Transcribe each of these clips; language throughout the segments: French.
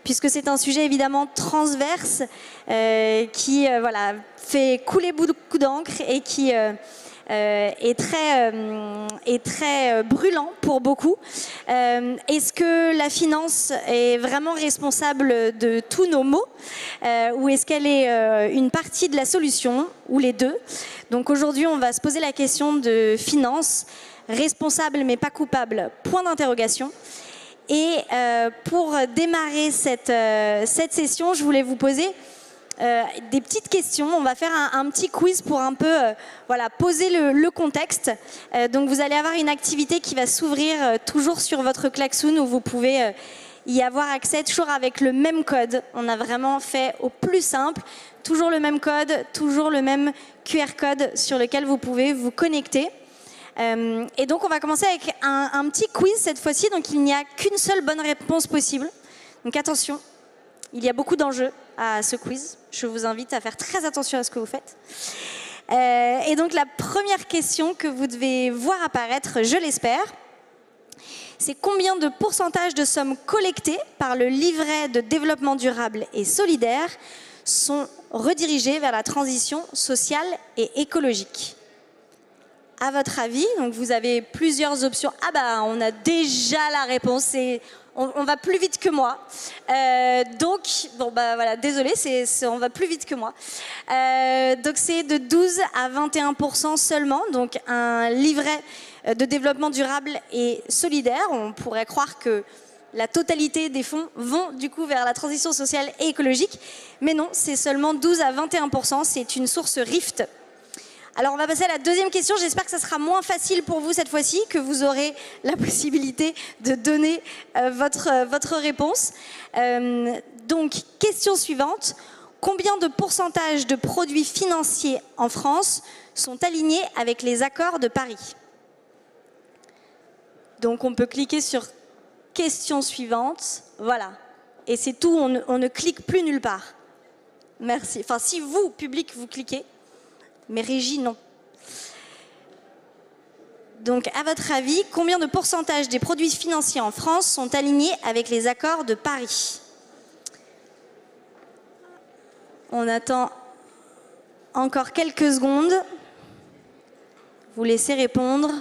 puisque c'est un sujet évidemment transverse qui voilà, fait couler beaucoup d'encre et qui est très brûlant pour beaucoup. Est-ce que la finance est vraiment responsable de tous nos maux ou est-ce qu'elle est une partie de la solution ou les deux? Donc aujourd'hui, on va se poser la question de finance, responsable mais pas coupable, point d'interrogation. Et pour démarrer cette session, je voulais vous poser des petites questions. On va faire un petit quiz pour un peu voilà, poser le contexte. Donc vous allez avoir une activité qui va s'ouvrir toujours sur votre klaxoon où vous pouvez y avoir accès toujours avec le même code. On a vraiment fait au plus simple. Toujours le même code, toujours le même QR code sur lequel vous pouvez vous connecter. Et donc on va commencer avec un petit quiz cette fois-ci. Donc il n'y a qu'une seule bonne réponse possible. Donc attention, il y a beaucoup d'enjeux à ce quiz. Je vous invite à faire très attention à ce que vous faites. Et donc la première question que vous devez voir apparaître, je l'espère, c'est combien de pourcentage de sommes collectées par le livret de développement durable et solidaire sont redirigées vers la transition sociale et écologique? À votre avis, donc vous avez plusieurs options. Ah bah, on a déjà la réponse. On va plus vite que moi. Donc, bon bah voilà, désolé, on va plus vite que moi. Donc c'est de 12 à 21% seulement. Donc un livret de développement durable et solidaire. On pourrait croire que la totalité des fonds vont du coup vers la transition sociale et écologique. Mais non, c'est seulement 12 à 21%. C'est une source Rift. Alors on va passer à la deuxième question. J'espère que ça sera moins facile pour vous cette fois-ci, que vous aurez la possibilité de donner votre réponse. Donc, question suivante. Combien de pourcentage de produits financiers en France sont alignés avec les accords de Paris? Donc on peut cliquer sur question suivante. Voilà. Et c'est tout, on ne clique plus nulle part. Merci. Enfin, si vous, public, vous cliquez. Mais régie, non. Donc, à votre avis, combien de pourcentage des produits financiers en France sont alignés avec les accords de Paris? On attend encore quelques secondes. Vous laissez répondre.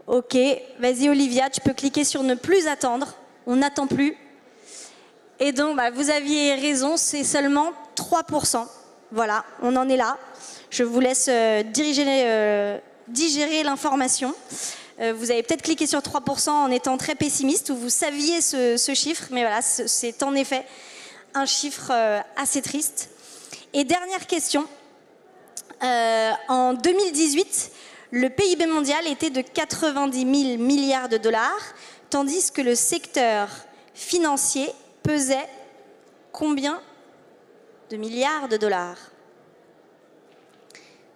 Ok, vas-y Olivia, tu peux cliquer sur ne plus attendre. On n'attend plus. Et donc, bah, vous aviez raison, c'est seulement 3%. Voilà, on en est là. Je vous laisse digérer l'information. Vous avez peut-être cliqué sur 3% en étant très pessimiste ou vous saviez ce chiffre, mais voilà, c'est en effet un chiffre assez triste. Et dernière question. En 2018, le PIB mondial était de 90 000 milliards de dollars, tandis que le secteur financier pesait combien de milliards de dollars?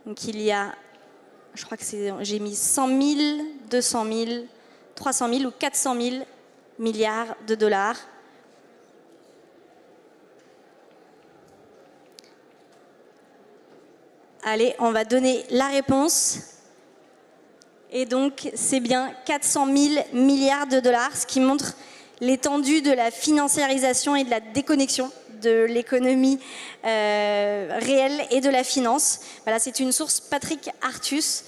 Donc il y a, je crois que j'ai mis 100 000, 200 000, 300 000 ou 400 000 milliards de dollars. Allez, on va donner la réponse. Et donc, c'est bien 400 000 milliards de dollars, ce qui montre l'étendue de la financiarisation et de la déconnexion de l'économie réelle et de la finance. Voilà, c'est une source Patrick Artus.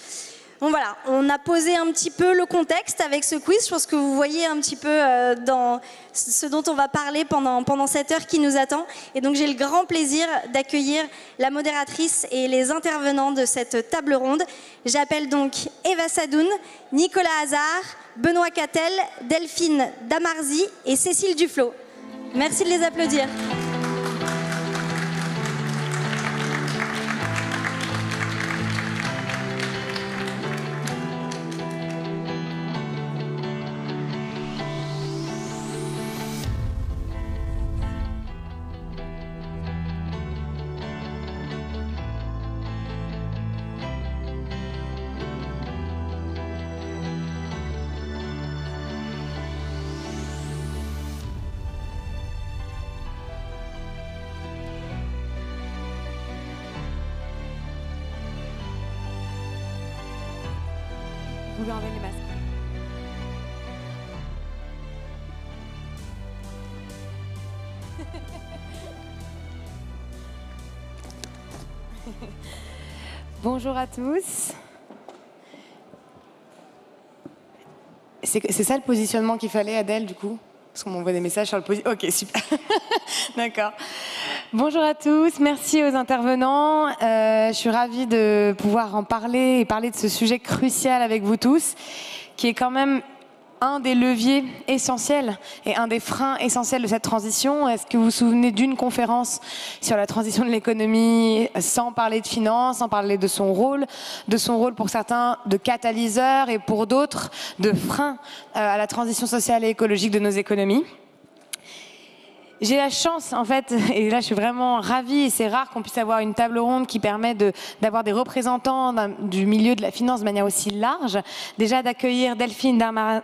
Bon voilà, on a posé un petit peu le contexte avec ce quiz. Je pense que vous voyez un petit peu dans ce dont on va parler pendant cette heure qui nous attend. Et donc j'ai le grand plaisir d'accueillir la modératrice et les intervenants de cette table ronde. J'appelle donc Eva Sadoun, Nicolas Hazard, Benoît Cattel, Delphine Damarzi et Cécile Duflot. Merci de les applaudir. Vous lui enlevez les masques. Bonjour à tous. C'est ça le positionnement qu'il fallait, Adèle, du coup? Parce qu'on m'envoie des messages sur le positionnement. Ok, super. D'accord. Bonjour à tous, merci aux intervenants. Je suis ravie de pouvoir en parler et parler de ce sujet crucial avec vous tous, qui est quand même un des leviers essentiels et un des freins essentiels de cette transition. Est-ce que vous vous souvenez d'une conférence sur la transition de l'économie sans parler de finance, sans parler de son rôle pour certains de catalyseur et pour d'autres de frein à la transition sociale et écologique de nos économies? J'ai la chance, en fait, et là je suis vraiment ravie, et c'est rare qu'on puisse avoir une table ronde qui permet d'avoir des représentants du milieu de la finance de manière aussi large. Déjà d'accueillir Delphine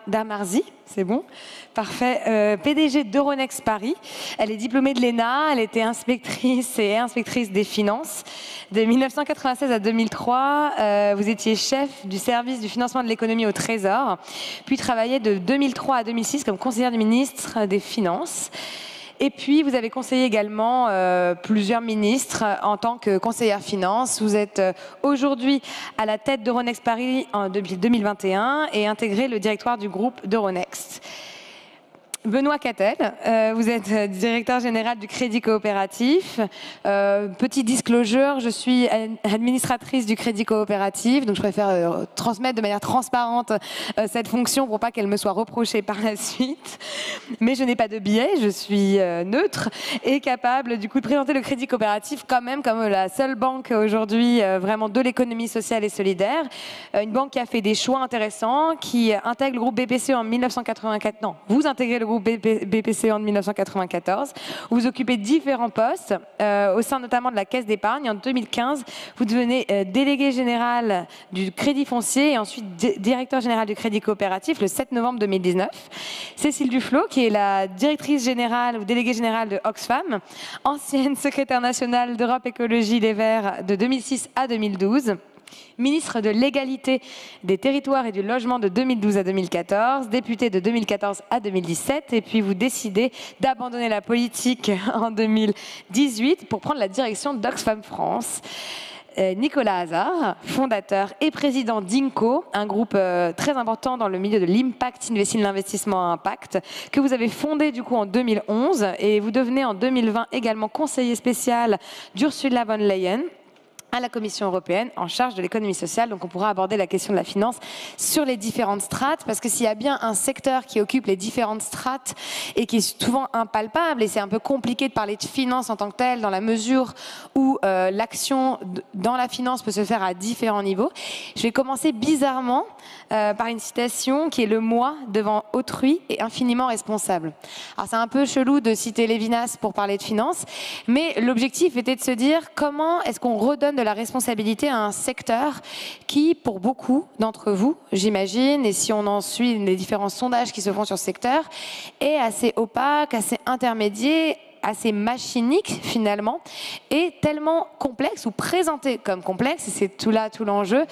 Damarzi, c'est bon, parfait, PDG d'Euronext Paris. Elle est diplômée de l'ENA, elle était inspectrice et inspectrice des finances. De 1996 à 2003, vous étiez chef du service du financement de l'économie au Trésor, puis travaillé de 2003 à 2006 comme conseillère du ministre des Finances. Et puis, vous avez conseillé également plusieurs ministres en tant que conseillère finance. Vous êtes aujourd'hui à la tête d'Euronext Paris depuis 2021 et intégré le directoire du groupe d'Euronext. Benoît Cattel, vous êtes directeur général du Crédit Coopératif. Petit disclosure, je suis administratrice du Crédit Coopératif, donc je préfère transmettre de manière transparente cette fonction pour pas qu'elle me soit reprochée par la suite. Mais je n'ai pas de biais, je suis neutre et capable du coup de présenter le Crédit Coopératif quand même comme la seule banque aujourd'hui vraiment de l'économie sociale et solidaire. Une banque qui a fait des choix intéressants, qui intègre le groupe BPCE en 1984. Non, vous intégrez le groupe BPCE en 1994. Vous occupez différents postes au sein notamment de la Caisse d'épargne. En 2015, vous devenez délégué général du Crédit Foncier et ensuite directeur général du Crédit Coopératif le 7 novembre 2019. Cécile Duflot, qui est la directrice générale ou déléguée générale de Oxfam, ancienne secrétaire nationale d'Europe Écologie Les Verts de 2006 à 2012. Ministre de l'égalité des territoires et du logement de 2012 à 2014, député de 2014 à 2017, et puis vous décidez d'abandonner la politique en 2018 pour prendre la direction d'Oxfam France. Nicolas Hazard, fondateur et président d'Inco, un groupe très important dans le milieu de l'impact investing, l'investissement à impact, que vous avez fondé du coup en 2011, et vous devenez en 2020 également conseiller spécial d'Ursula von Leyen à la Commission européenne en charge de l'économie sociale. Donc on pourra aborder la question de la finance sur les différentes strates, parce que s'il y a bien un secteur qui occupe les différentes strates et qui est souvent impalpable, et c'est un peu compliqué de parler de finance en tant que telle dans la mesure où l'action dans la finance peut se faire à différents niveaux. Je vais commencer bizarrement par une citation qui est: le moi devant autrui est infiniment responsable. Alors c'est un peu chelou de citer Lévinas pour parler de finance, mais l'objectif était de se dire comment est-ce qu'on redonne de la responsabilité à un secteur qui, pour beaucoup d'entre vous, j'imagine, et si on en suit les différents sondages qui se font sur ce secteur, est assez opaque, assez intermédiaire, assez machinique finalement, et tellement complexe ou présenté comme complexe, et c'est tout là tout l'enjeu,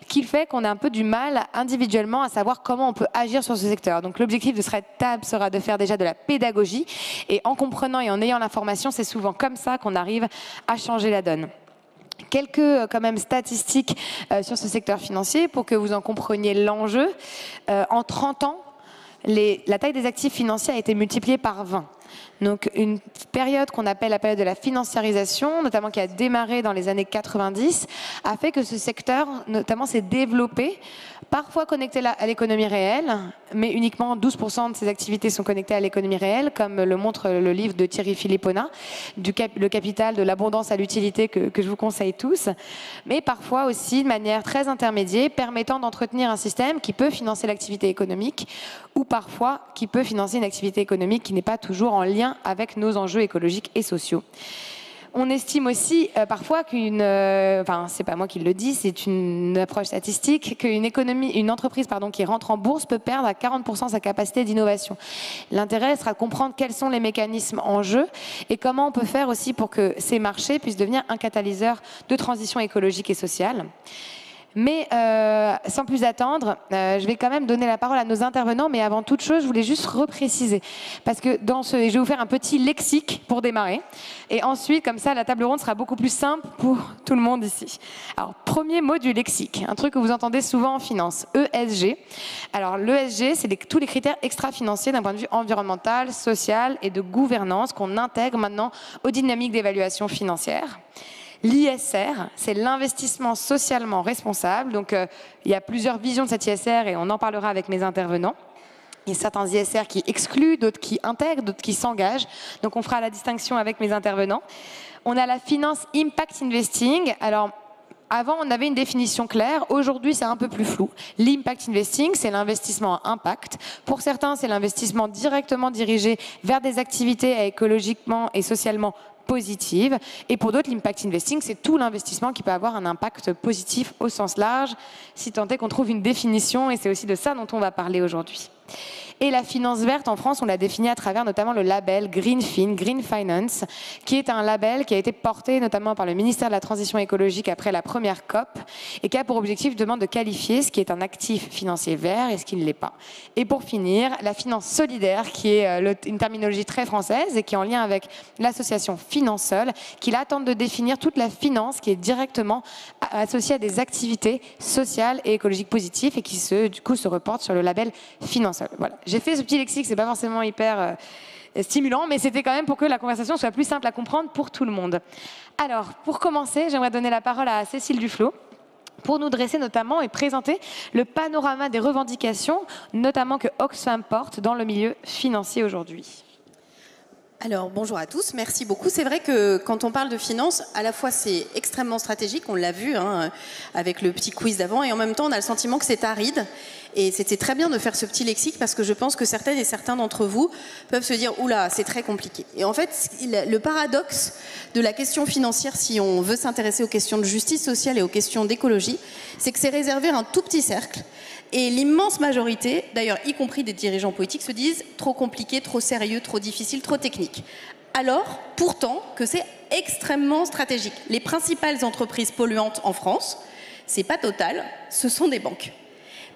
qu'il fait qu'on a un peu du mal individuellement à savoir comment on peut agir sur ce secteur. Donc l'objectif de cette table sera de faire déjà de la pédagogie, et en comprenant et en ayant l'information, c'est souvent comme ça qu'on arrive à changer la donne. Quelques quand même statistiques sur ce secteur financier pour que vous en compreniez l'enjeu. En 30 ans, la taille des actifs financiers a été multipliée par 20. Donc une période qu'on appelle la période de la financiarisation, notamment qui a démarré dans les années 90, a fait que ce secteur notamment s'est développé, parfois connecté à l'économie réelle, mais uniquement 12% de ces activités sont connectées à l'économie réelle, comme le montre le livre de Thierry Philippona, Le capital de l'abondance à l'utilité, que je vous conseille tous, mais parfois aussi de manière très intermédiaire, permettant d'entretenir un système qui peut financer l'activité économique, ou parfois qui peut financer une activité économique qui n'est pas toujours en lien avec nos enjeux écologiques et sociaux. On estime aussi parfois qu'une, enfin c'est pas moi qui le dis, c'est une approche statistique, une entreprise qui rentre en bourse peut perdre à 40% sa capacité d'innovation. L'intérêt sera de comprendre quels sont les mécanismes en jeu et comment on peut faire aussi pour que ces marchés puissent devenir un catalyseur de transition écologique et sociale. Mais sans plus attendre, je vais quand même donner la parole à nos intervenants, mais avant toute chose, je voulais juste repréciser. Parce que je vais vous faire un petit lexique pour démarrer. Et ensuite, comme ça, la table ronde sera beaucoup plus simple pour tout le monde ici. Alors, premier mot du lexique, un truc que vous entendez souvent en finance, ESG. Alors, l'ESG, c'est tous les critères extra-financiers d'un point de vue environnemental, social et de gouvernance qu'on intègre maintenant aux dynamiques d'évaluation financière. L'ISR, c'est l'investissement socialement responsable. Donc, il y a plusieurs visions de cet ISR et on en parlera avec mes intervenants. Il y a certains ISR qui excluent, d'autres qui intègrent, d'autres qui s'engagent. Donc, on fera la distinction avec mes intervenants. On a la finance impact investing. Alors, avant, on avait une définition claire. Aujourd'hui, c'est un peu plus flou. L'impact investing, c'est l'investissement à impact. Pour certains, c'est l'investissement directement dirigé vers des activités écologiquement et socialement positive. Et pour d'autres, l'impact investing, c'est tout l'investissement qui peut avoir un impact positif au sens large, si tant est qu'on trouve une définition, et c'est aussi de ça dont on va parler aujourd'hui. Et la finance verte, en France, on l'a définie à travers notamment le label Greenfin, Green Finance, qui est un label qui a été porté notamment par le ministère de la Transition écologique après la première COP, et qui a pour objectif justement de qualifier ce qui est un actif financier vert et ce qui ne l'est pas. Et pour finir, la finance solidaire, qui est une terminologie très française et qui est en lien avec l'association Finansol, qui là tente de définir toute la finance qui est directement associée à des activités sociales et écologiques positives et qui du coup se reporte sur le label Finansol. Voilà. J'ai fait ce petit lexique, c'est pas forcément hyper stimulant, mais c'était quand même pour que la conversation soit plus simple à comprendre pour tout le monde. Alors, pour commencer, j'aimerais donner la parole à Cécile Duflot pour nous dresser notamment et présenter le panorama des revendications, notamment que Oxfam porte dans le milieu financier aujourd'hui. Alors, bonjour à tous, merci beaucoup. C'est vrai que quand on parle de finance, à la fois c'est extrêmement stratégique, on l'a vu avec le petit quiz d'avant, et en même temps on a le sentiment que c'est aride. Et c'était très bien de faire ce petit lexique parce que je pense que certaines et certains d'entre vous peuvent se dire « Oula, c'est très compliqué ». Et en fait, le paradoxe de la question financière, si on veut s'intéresser aux questions de justice sociale et aux questions d'écologie, c'est que c'est réservé à un tout petit cercle. Et l'immense majorité, d'ailleurs y compris des dirigeants politiques, se disent trop compliqué, trop sérieux, trop difficile, trop technique. Alors, pourtant, que c'est extrêmement stratégique. Les principales entreprises polluantes en France, c'est pas Total, ce sont des banques.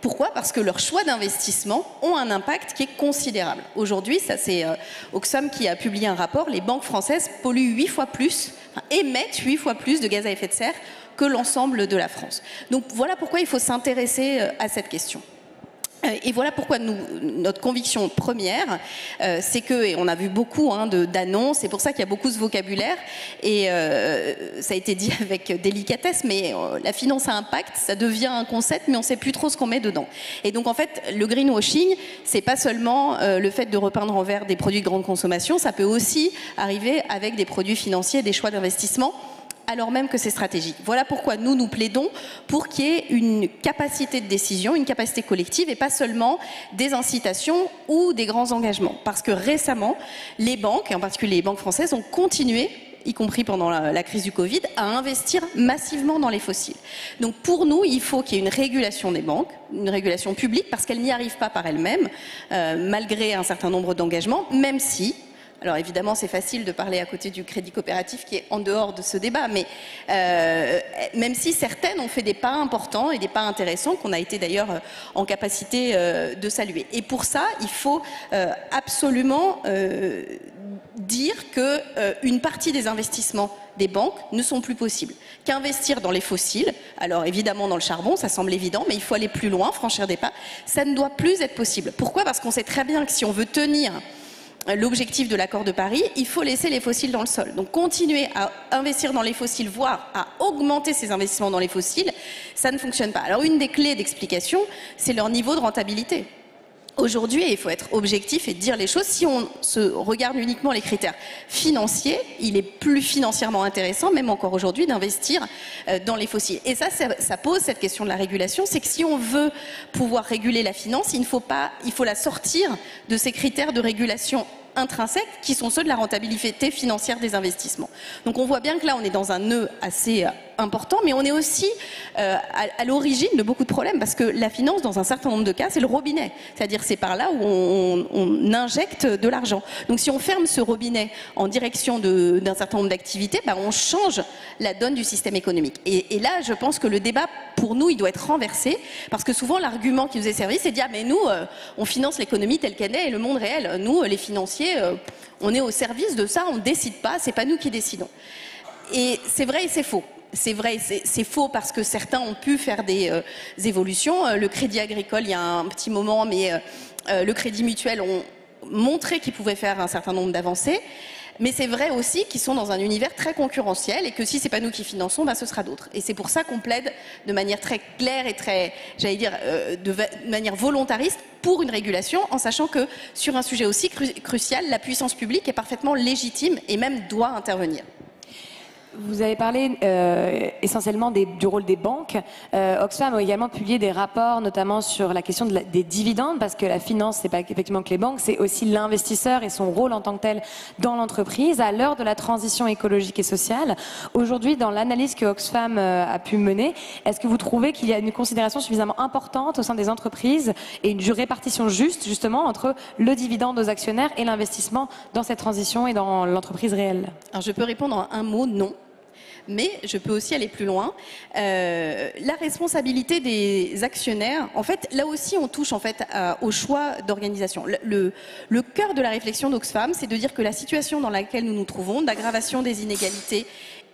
Pourquoi ? Parce que leurs choix d'investissement ont un impact qui est considérable. Aujourd'hui, ça c'est Oxfam qui a publié un rapport, les banques françaises polluent 8 fois plus, émettent 8 fois plus de gaz à effet de serre que l'ensemble de la France. Donc voilà pourquoi il faut s'intéresser à cette question. Et voilà pourquoi notre conviction première, c'est que, et on a vu beaucoup d'annonces, c'est pour ça qu'il y a beaucoup ce vocabulaire, et ça a été dit avec délicatesse, mais la finance à impact, ça devient un concept, mais on ne sait plus trop ce qu'on met dedans. Et donc en fait, le greenwashing, c'est pas seulement le fait de repeindre en vert des produits de grande consommation, ça peut aussi arriver avec des produits financiers, des choix d'investissement, alors même que c'est stratégique. Voilà pourquoi nous plaidons pour qu'il y ait une capacité de décision, une capacité collective et pas seulement des incitations ou des grands engagements. Parce que récemment, les banques, et en particulier les banques françaises, ont continué, y compris pendant la crise du Covid, à investir massivement dans les fossiles. Donc pour nous, il faut qu'il y ait une régulation des banques, une régulation publique, parce qu'elles n'y arrivent pas par elles-mêmes, malgré un certain nombre d'engagements, même si... Alors évidemment, c'est facile de parler à côté du crédit coopératif qui est en dehors de ce débat, mais même si certaines ont fait des pas importants et des pas intéressants qu'on a été d'ailleurs en capacité de saluer. Et pour ça, il faut absolument dire qu'une partie des investissements des banques ne sont plus possibles. Qu'investir dans les fossiles, alors évidemment dans le charbon, ça semble évident, mais il faut aller plus loin, franchir des pas, ça ne doit plus être possible. Pourquoi ? Parce qu'on sait très bien que si on veut tenir l'objectif de l'accord de Paris, il faut laisser les fossiles dans le sol. Donc continuer à investir dans les fossiles, voire à augmenter ces investissements dans les fossiles, ça ne fonctionne pas. Alors une des clés d'explication, c'est leur niveau de rentabilité. Aujourd'hui, il faut être objectif et dire les choses. Si on se regarde uniquement les critères financiers, il est plus financièrement intéressant, même encore aujourd'hui, d'investir dans les fossiles. Et ça pose cette question de la régulation, c'est que si on veut pouvoir réguler la finance, il faut la sortir de ces critères de régulation intrinsèques qui sont ceux de la rentabilité financière des investissements. Donc on voit bien que là, on est dans un nœud assez important, mais on est aussi à l'origine de beaucoup de problèmes, parce que la finance, dans un certain nombre de cas, c'est le robinet. C'est-à-dire c'est par là où on injecte de l'argent. Donc si on ferme ce robinet en direction d'un certain nombre d'activités, on change la donne du système économique. Et là, je pense que le débat, pour nous, il doit être renversé, parce que souvent l'argument qui nous est servi, c'est de dire mais nous, on finance l'économie telle qu'elle est et le monde réel. Nous, les financiers, on est au service de ça, on ne décide pas, c'est pas nous qui décidons. Et c'est vrai et c'est faux. C'est vrai, c'est faux parce que certains ont pu faire des évolutions. Le crédit agricole, il y a un petit moment, mais le crédit mutuel ont montré qu'ils pouvaient faire un certain nombre d'avancées. Mais c'est vrai aussi qu'ils sont dans un univers très concurrentiel et que si c'est pas nous qui finançons, ce sera d'autres. Et c'est pour ça qu'on plaide de manière très claire et très, j'allais dire, de manière volontariste pour une régulation, en sachant que sur un sujet aussi crucial, la puissance publique est parfaitement légitime et même doit intervenir. Vous avez parlé essentiellement du rôle des banques. Oxfam a également publié des rapports, notamment sur la question des dividendes, parce que la finance, c'est pas effectivement que les banques, c'est aussi l'investisseur et son rôle en tant que tel dans l'entreprise, à l'heure de la transition écologique et sociale. Aujourd'hui, dans l'analyse que Oxfam a pu mener, est-ce que vous trouvez qu'il y a une considération suffisamment importante au sein des entreprises et une répartition juste, justement, entre le dividende aux actionnaires et l'investissement dans cette transition et dans l'entreprise réelle? Alors, je peux répondre en un mot, non. Mais je peux aussi aller plus loin. La responsabilité des actionnaires, en fait, là aussi, on touche en fait au choix d'organisation. Le cœur de la réflexion d'Oxfam, c'est de dire que la situation dans laquelle nous nous trouvons, d'aggravation des inégalités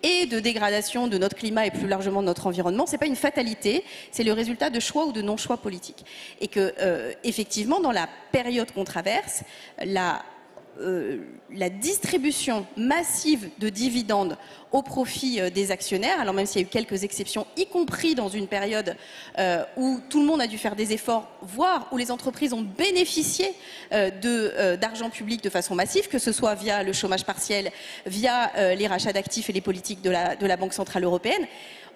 et de dégradation de notre climat et plus largement de notre environnement, c'est pas une fatalité, c'est le résultat de choix ou de non-choix politiques. Et que, effectivement, dans la période qu'on traverse, la distribution massive de dividendes au profit des actionnaires, alors même s'il y a eu quelques exceptions, y compris dans une période où tout le monde a dû faire des efforts, voire où les entreprises ont bénéficié d'argent public de façon massive, que ce soit via le chômage partiel, via les rachats d'actifs et les politiques de la Banque Centrale Européenne.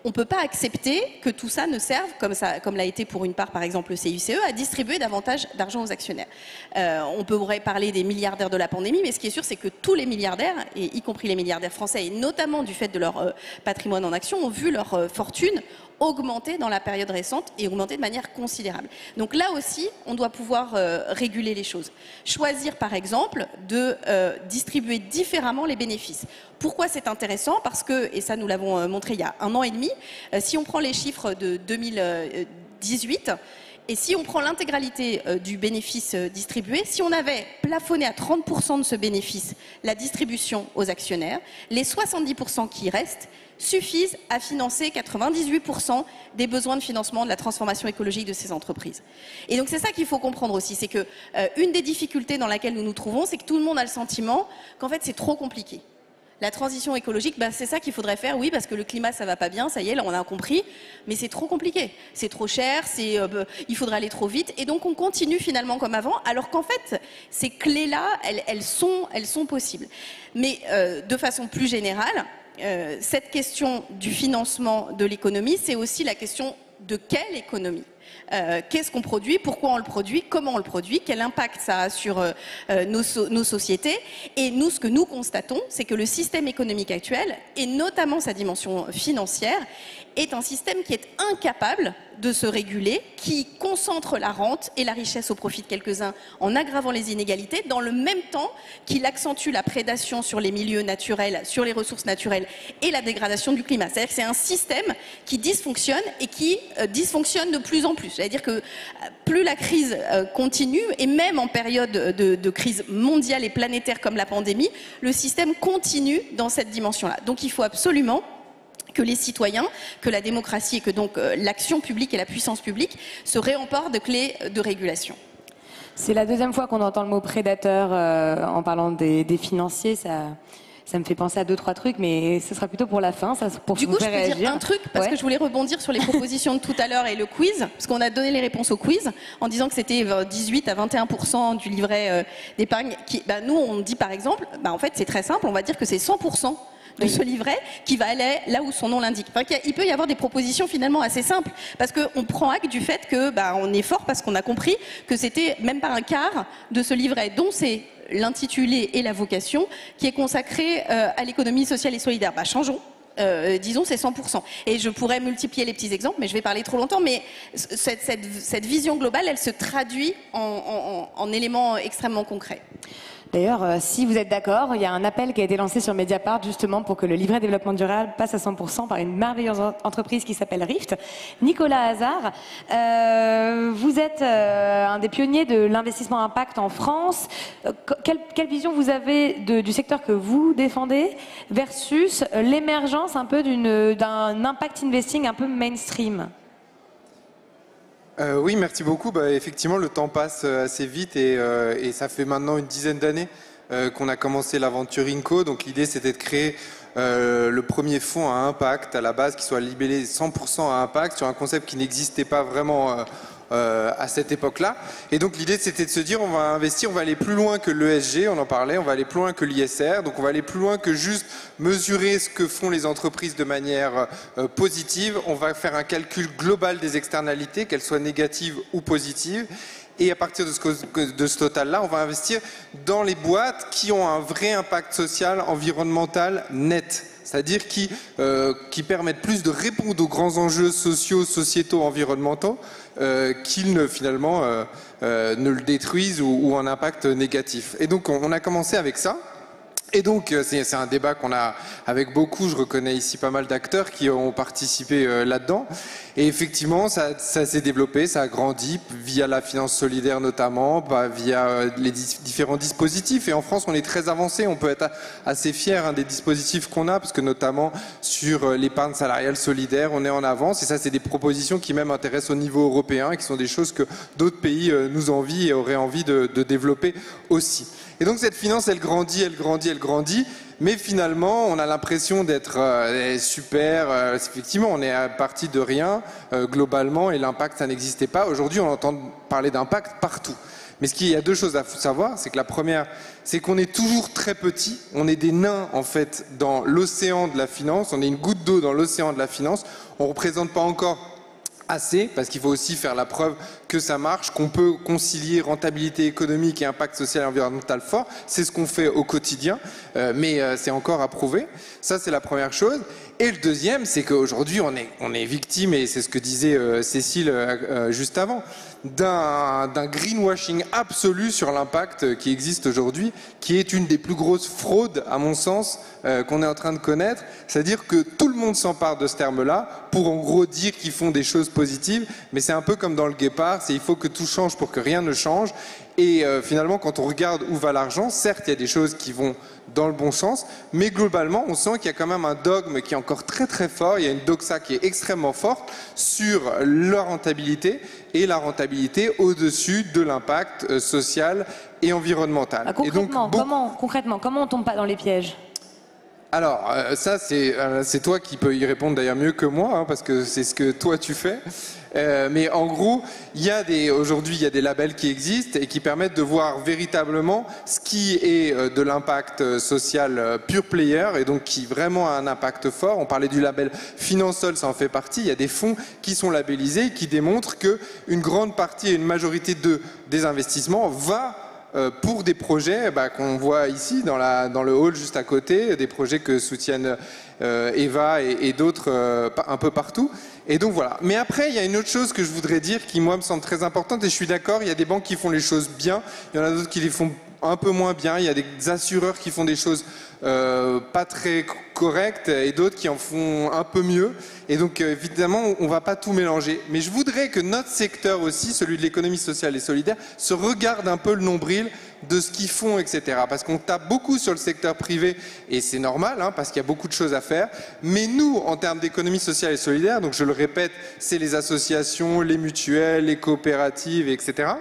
On ne peut pas accepter que tout ça ne serve, comme l'a été pour une part par exemple le CICE, à distribuer davantage d'argent aux actionnaires. On pourrait parler des milliardaires de la pandémie, mais ce qui est sûr, c'est que tous les milliardaires, et y compris les milliardaires français, et notamment du fait de leur patrimoine en actions, ont vu leur fortune augmenter dans la période récente et augmenter de manière considérable. Donc là aussi, on doit pouvoir réguler les choses. Choisir par exemple de distribuer différemment les bénéfices. Pourquoi c'est intéressant? Parce que, et ça nous l'avons montré il y a 1 an et demi, si on prend les chiffres de 2018, et si on prend l'intégralité du bénéfice distribué, si on avait plafonné à 30% de ce bénéfice la distribution aux actionnaires, les 70% qui restent suffisent à financer 98% des besoins de financement de la transformation écologique de ces entreprises. Et donc c'est ça qu'il faut comprendre aussi, c'est que une des difficultés dans laquelle nous nous trouvons, c'est que tout le monde a le sentiment qu'en fait c'est trop compliqué. La transition écologique, c'est ça qu'il faudrait faire, oui, parce que le climat, ça va pas bien, ça y est, là, on a compris, mais c'est trop compliqué. C'est trop cher, il faudrait aller trop vite, et donc on continue finalement comme avant, alors qu'en fait, ces clés-là, elles sont possibles. Mais de façon plus générale, cette question du financement de l'économie, c'est aussi la question de quelle économie ? Qu'est-ce qu'on produit, pourquoi on le produit, comment on le produit, quel impact ça a sur nos sociétés. Et nous, ce que nous constatons, c'est que le système économique actuel, et notamment sa dimension financière, est un système qui est incapable de se réguler, qui concentre la rente et la richesse au profit de quelques-uns en aggravant les inégalités, dans le même temps qu'il accentue la prédation sur les milieux naturels, sur les ressources naturelles et la dégradation du climat. C'est-à-dire que c'est un système qui dysfonctionne et qui dysfonctionne de plus en plus. C'est-à-dire que plus la crise continue, et même en période de crise mondiale et planétaire comme la pandémie, le système continue dans cette dimension-là. Donc il faut absolument que les citoyens, que la démocratie et que donc l'action publique et la puissance publique se réemparent de clés de régulation. C'est la deuxième fois qu'on entend le mot prédateur en parlant des financiers. Ça me fait penser à 2-3 trucs, mais ce sera plutôt pour la fin. Ça, pour du coup, je peux dire un truc, parce que je voulais rebondir sur les propositions de tout à l'heure et le quiz, parce qu'on a donné les réponses au quiz, en disant que c'était 18 à 21% du livret d'épargne. Nous, on dit par exemple, en fait, c'est très simple, on va dire que c'est 100% de ce livret qui va aller là où son nom l'indique. Enfin, il peut y avoir des propositions finalement assez simples, parce qu'on prend acte du fait que on est fort, parce qu'on a compris que c'était même pas un quart de ce livret, dont c'est l'intitulé et la vocation, qui est consacré à l'économie sociale et solidaire. Changeons. disons c'est 100%. Et je pourrais multiplier les petits exemples, mais je vais parler trop longtemps. Mais cette vision globale, elle se traduit en éléments extrêmement concrets. D'ailleurs, si vous êtes d'accord, il y a un appel qui a été lancé sur Mediapart justement pour que le livret développement durable passe à 100% par une merveilleuse entreprise qui s'appelle Rift. Nicolas Hazard, vous êtes un des pionniers de l'investissement impact en France. Quelle vision vous avez du secteur que vous défendez versus l'émergence un peu d'un impact investing un peu mainstream? Oui, merci beaucoup. Effectivement, le temps passe assez vite et ça fait maintenant une dizaine d'années qu'on a commencé l'aventure Inco. Donc l'idée, c'était de créer le premier fonds à impact à la base qui soit libellé 100% à impact sur un concept qui n'existait pas vraiment à cette époque-là. Et donc l'idée, c'était de se dire, on va investir, on va aller plus loin que l'ESG, on en parlait, on va aller plus loin que l'ISR, donc on va aller plus loin que juste mesurer ce que font les entreprises de manière positive. On va faire un calcul global des externalités, qu'elles soient négatives ou positives. Et à partir de ce total-là, on va investir dans les boîtes qui ont un vrai impact social, environnemental net. C'est-à-dire qui permettent plus de répondre aux grands enjeux sociaux, sociétaux, environnementaux, qu'ils ne finalement ne le détruisent ou un impact négatif. Et donc on a commencé avec ça. Et donc c'est un débat qu'on a avec beaucoup, je reconnais ici pas mal d'acteurs qui ont participé là-dedans. Et effectivement, ça s'est développé, ça a grandi via la finance solidaire notamment, via les différents dispositifs. Et en France, on est très avancé, on peut être assez fier des dispositifs qu'on a, parce que notamment sur l'épargne salariale solidaire, on est en avance. Et ça, c'est des propositions qui même intéressent au niveau européen, et qui sont des choses que d'autres pays nous envient et auraient envie de développer aussi. Et donc cette finance, elle grandit, elle grandit, elle grandit. Mais finalement, on a l'impression d'être super. Effectivement, on est parti de rien globalement et l'impact, ça n'existait pas. Aujourd'hui, on entend parler d'impact partout. Mais il y a deux choses à savoir. C'est que la première, c'est qu'on est toujours très petit. On est des nains, en fait, dans l'océan de la finance. On est une goutte d'eau dans l'océan de la finance. On ne représente pas encore assez, parce qu'il faut aussi faire la preuve que ça marche, qu'on peut concilier rentabilité économique et impact social et environnemental fort. C'est ce qu'on fait au quotidien, mais c'est encore à prouver. Ça, c'est la première chose. Et le deuxième, c'est qu'aujourd'hui, on est victime, et c'est ce que disait Cécile juste avant, d'un greenwashing absolu sur l'impact qui existe aujourd'hui, qui est une des plus grosses fraudes, à mon sens, qu'on est en train de connaître. C'est-à-dire que tout le monde s'empare de ce terme-là pour en gros dire qu'ils font des choses positives, mais c'est un peu comme dans le Guépard, il faut que tout change pour que rien ne change. Et finalement, quand on regarde où va l'argent, certes, il y a des choses qui vont dans le bon sens, mais globalement, on sent qu'il y a quand même un dogme qui est encore très très fort, il y a une doxa qui est extrêmement forte sur la rentabilité, et la rentabilité au-dessus de l'impact social et environnemental. Concrètement, comment on tombe pas dans les pièges ? Alors, ça, c'est toi qui peux y répondre d'ailleurs mieux que moi, parce que c'est ce que toi tu fais. Mais en gros, aujourd'hui, il y a des labels qui existent et qui permettent de voir véritablement ce qui est de l'impact social pure player, et donc qui vraiment a un impact fort. On parlait du label Finansol, ça en fait partie. Il y a des fonds qui sont labellisés, qui démontrent qu'une grande partie et une majorité des investissements va pour des projets qu'on voit ici dans le hall juste à côté, des projets que soutiennent Eva et d'autres un peu partout. Et donc voilà. Mais après, il y a une autre chose que je voudrais dire qui, moi, me semble très importante, et je suis d'accord, il y a des banques qui font les choses bien, il y en a d'autres qui les font un peu moins bien, il y a des assureurs qui font des choses pas très correctes et d'autres qui en font un peu mieux. Et donc évidemment, on ne va pas tout mélanger. Mais je voudrais que notre secteur aussi, celui de l'économie sociale et solidaire, se regarde un peu le nombril de ce qu'ils font, etc. Parce qu'on tape beaucoup sur le secteur privé, et c'est normal, parce qu'il y a beaucoup de choses à faire. Mais nous, en termes d'économie sociale et solidaire, donc je le répète, c'est les associations, les mutuelles, les coopératives, etc.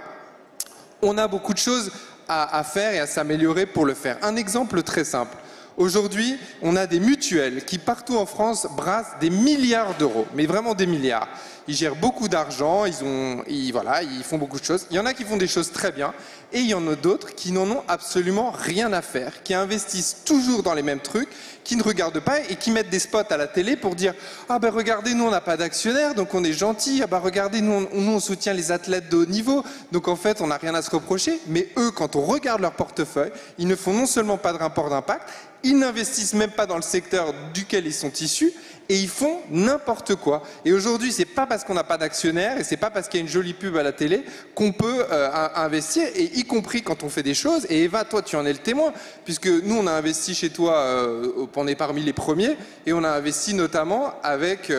On a beaucoup de choses à faire et à s'améliorer pour le faire. Un exemple très simple. Aujourd'hui, on a des mutuelles qui, partout en France, brassent des milliards d'euros, mais vraiment des milliards. Ils gèrent beaucoup d'argent, ils font beaucoup de choses. Il y en a qui font des choses très bien, et il y en a d'autres qui n'en ont absolument rien à faire, qui investissent toujours dans les mêmes trucs, qui ne regardent pas et qui mettent des spots à la télé pour dire « Ah ben regardez, nous on n'a pas d'actionnaires, donc on est gentils. Ah ben regardez, nous on soutient les athlètes de haut niveau, donc en fait on n'a rien à se reprocher. » Mais eux, quand on regarde leur portefeuille, ils ne font non seulement pas de rapport d'impact, ils n'investissent même pas dans le secteur duquel ils sont issus, et ils font n'importe quoi. Et aujourd'hui, c'est pas parce qu'on n'a pas d'actionnaires et c'est pas parce qu'il y a une jolie pub à la télé qu'on peut investir, et y compris quand on fait des choses. Et Eva, toi, tu en es le témoin, puisque nous, on a investi chez toi, on est parmi les premiers, et on a investi notamment avec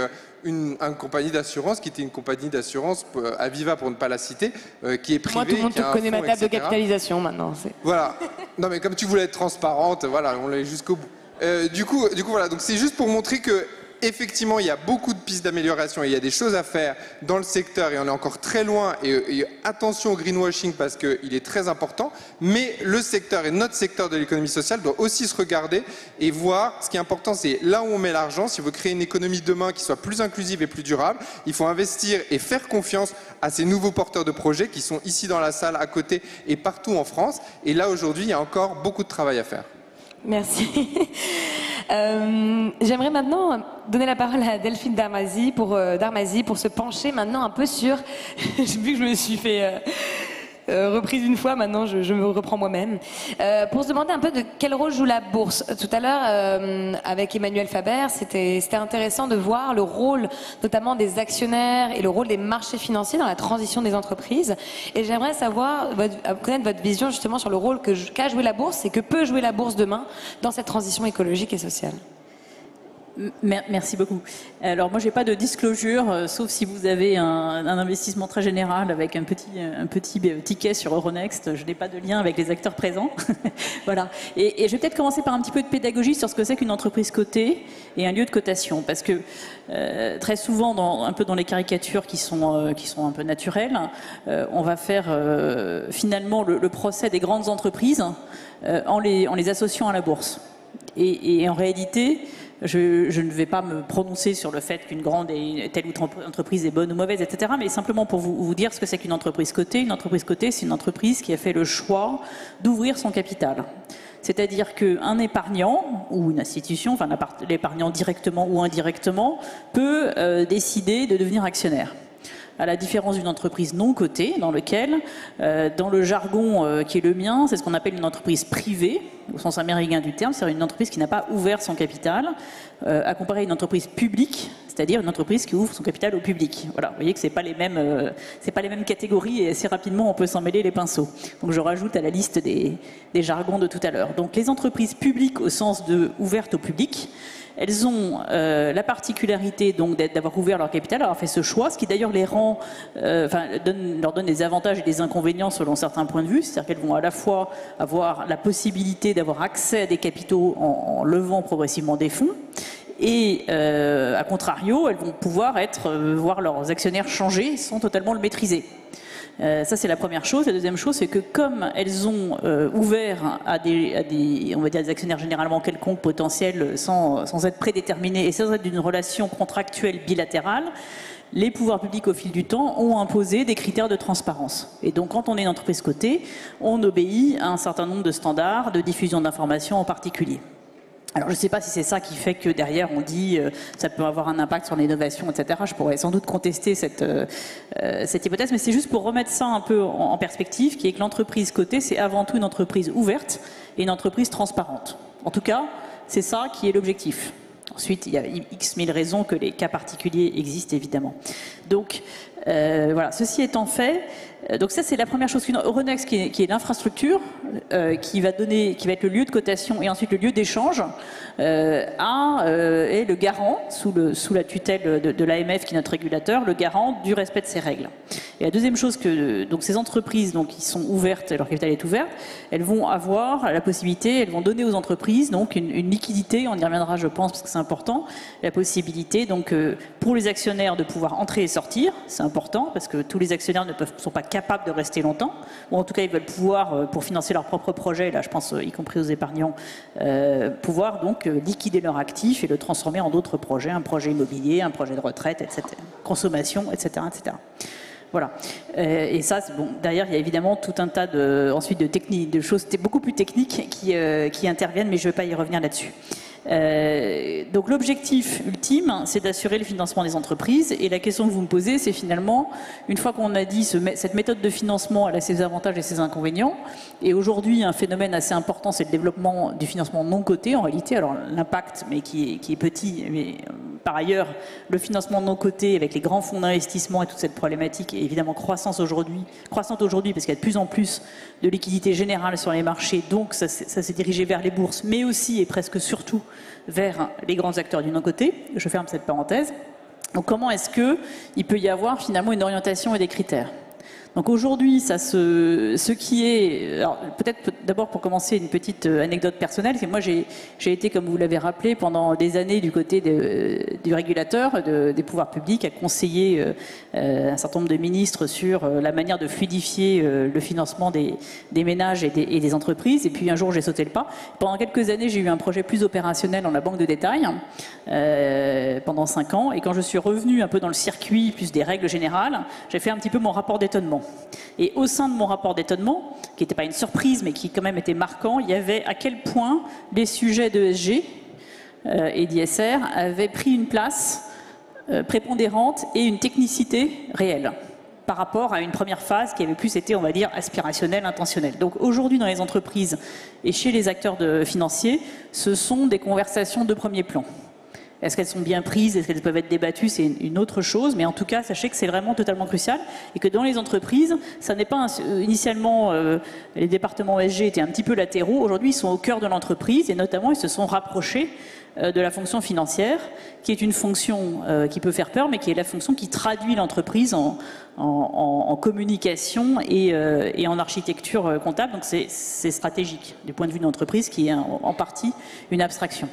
une compagnie d'assurance qui était une compagnie d'assurance Aviva, pour ne pas la citer, qui est privée. Moi, tout le monde connaît ma table de capitalisation maintenant. Voilà. Non, mais comme tu voulais être transparente, voilà, on l'est jusqu'au bout. Du coup, voilà. Donc, c'est juste pour montrer que effectivement, il y a beaucoup de pistes d'amélioration et il y a des choses à faire dans le secteur et on est encore très loin. Et attention au greenwashing parce qu'il est très important. Mais le secteur et notre secteur de l'économie sociale doit aussi se regarder et voir. Ce qui est important, c'est là où on met l'argent. Si on veut créer une économie demain qui soit plus inclusive et plus durable, il faut investir et faire confiance à ces nouveaux porteurs de projets qui sont ici dans la salle, à côté et partout en France. Et là, aujourd'hui, il y a encore beaucoup de travail à faire. Merci. J'aimerais maintenant donner la parole à Delphine Darmazy pour se pencher maintenant un peu sur... Vu que je me suis fait reprise une fois, maintenant je me reprends moi-même. Pour se demander un peu de quel rôle joue la bourse. Tout à l'heure, avec Emmanuel Faber, c'était intéressant de voir le rôle notamment des actionnaires et le rôle des marchés financiers dans la transition des entreprises. Et j'aimerais connaître votre vision justement sur le rôle qu'a joué la bourse et que peut jouer la bourse demain dans cette transition écologique et sociale. Merci beaucoup. Alors moi j'ai pas de disclosure, sauf si vous avez un investissement très général avec un petit ticket sur Euronext. Je n'ai pas de lien avec les acteurs présents. Voilà. Et je vais peut-être commencer par un petit peu de pédagogie sur ce que c'est qu'une entreprise cotée et un lieu de cotation, parce que très souvent, un peu dans les caricatures qui sont un peu naturelles, on va faire finalement le procès des grandes entreprises en les associant à la bourse. Et en réalité, je ne vais pas me prononcer sur le fait qu'une grande et telle ou telle entreprise est bonne ou mauvaise, etc. Mais simplement pour vous dire ce que c'est qu'une entreprise cotée. Une entreprise cotée, c'est une entreprise qui a fait le choix d'ouvrir son capital. C'est-à-dire qu'un épargnant ou une institution, enfin l'épargnant directement ou indirectement, peut décider de devenir actionnaire. À la différence d'une entreprise non cotée, dans lequel, dans le jargon qui est le mien, c'est ce qu'on appelle une entreprise privée, au sens américain du terme, c'est-à-dire une entreprise qui n'a pas ouvert son capital, à comparer à une entreprise publique, c'est-à-dire une entreprise qui ouvre son capital au public. Voilà, vous voyez que c'est pas les mêmes catégories et assez rapidement on peut s'en mêler les pinceaux. Donc je rajoute à la liste des jargons de tout à l'heure. Donc les entreprises publiques au sens de ouvertes au public, elles ont la particularité donc d'avoir ouvert leur capital, d'avoir fait ce choix, ce qui d'ailleurs les rend, leur donne des avantages et des inconvénients selon certains points de vue. C'est-à-dire qu'elles vont à la fois avoir la possibilité d'avoir accès à des capitaux en levant progressivement des fonds, et à contrario, elles vont pouvoir voir leurs actionnaires changer sans totalement le maîtriser. Ça c'est la première chose. La deuxième chose, c'est que comme elles ont ouvert à on va dire des actionnaires généralement quelconques potentiels sans être prédéterminés et sans être d'une relation contractuelle bilatérale, les pouvoirs publics au fil du temps ont imposé des critères de transparence. Et donc quand on est une entreprise cotée, on obéit à un certain nombre de standards de diffusion d'informations en particulier. Alors je ne sais pas si c'est ça qui fait que derrière on dit ça peut avoir un impact sur l'innovation, etc. Je pourrais sans doute contester cette hypothèse, mais c'est juste pour remettre ça un peu en perspective, qui est que l'entreprise cotée, c'est avant tout une entreprise ouverte et une entreprise transparente. En tout cas, c'est ça qui est l'objectif. Ensuite, il y a X mille raisons que les cas particuliers existent évidemment. Donc voilà, ceci étant fait, donc ça c'est la première chose. Euronext qui est l'infrastructure qui va être le lieu de cotation et ensuite le lieu d'échange est le garant sous la tutelle de l'AMF qui est notre régulateur, le garant du respect de ces règles. Et la deuxième chose donc ces entreprises qui sont ouvertes, leur capital est ouvert, elles vont avoir la possibilité, elles vont donner aux entreprises donc une liquidité, on y reviendra je pense parce que c'est important, la possibilité donc pour les actionnaires de pouvoir entrer et sortir, c'est important parce que tous les actionnaires ne sont pas capables de rester longtemps, ou en tout cas ils veulent pouvoir, pour financer leurs propres projets, là je pense y compris aux épargnants, pouvoir donc liquider leur actif et le transformer en d'autres projets, un projet immobilier, un projet de retraite, etc., consommation, etc., etc. Voilà. Et ça, bon, derrière, il y a évidemment tout un tas ensuite de choses beaucoup plus techniques qui interviennent, mais je ne vais pas y revenir là-dessus. Donc l'objectif ultime, c'est d'assurer le financement des entreprises. Et la question que vous me posez, c'est finalement, une fois qu'on a dit cette méthode de financement, elle a ses avantages et ses inconvénients. Et aujourd'hui, un phénomène assez important, c'est le développement du financement non coté, en réalité. Alors l'impact, mais qui est petit, mais par ailleurs, le financement non coté avec les grands fonds d'investissement et toute cette problématique est évidemment croissante aujourd'hui, parce qu'il y a de plus en plus de liquidités générales sur les marchés. Donc ça s'est dirigé vers les bourses, mais aussi et presque surtout vers les grands acteurs du non-coté. Je ferme cette parenthèse. Donc comment est-ce qu'il peut y avoir finalement une orientation et des critères ? Donc aujourd'hui, ce qui est... Alors peut-être d'abord pour commencer une petite anecdote personnelle, c'est que moi j'ai été, comme vous l'avez rappelé, pendant des années du côté du régulateur, des pouvoirs publics, à conseiller un certain nombre de ministres sur la manière de fluidifier le financement des ménages et des entreprises. Et puis un jour j'ai sauté le pas. Pendant quelques années, j'ai eu un projet plus opérationnel dans la banque de détail, pendant 5 ans. Et quand je suis revenue un peu dans le circuit, plus des règles générales, j'ai fait un petit peu mon rapport d'étonnement. Et au sein de mon rapport d'étonnement, qui n'était pas une surprise, mais qui quand même était marquant, il y avait à quel point les sujets d'ESG et d'ISR avaient pris une place prépondérante et une technicité réelle par rapport à une première phase qui avait plus été, on va dire, aspirationnelle, intentionnelle. Donc aujourd'hui, dans les entreprises et chez les acteurs financiers, ce sont des conversations de premier plan. Est-ce qu'elles sont bien prises? Est-ce qu'elles peuvent être débattues? C'est une autre chose. Mais en tout cas, sachez que c'est vraiment totalement crucial. Et que dans les entreprises, ça n'est pas... initialement, les départements ESG étaient un petit peu latéraux. Aujourd'hui, ils sont au cœur de l'entreprise. Et notamment, ils se sont rapprochés de la fonction financière, qui est une fonction qui peut faire peur, mais qui est la fonction qui traduit l'entreprise en communication et en architecture comptable. Donc c'est stratégique du point de vue de l'entreprise, qui est en partie une abstraction.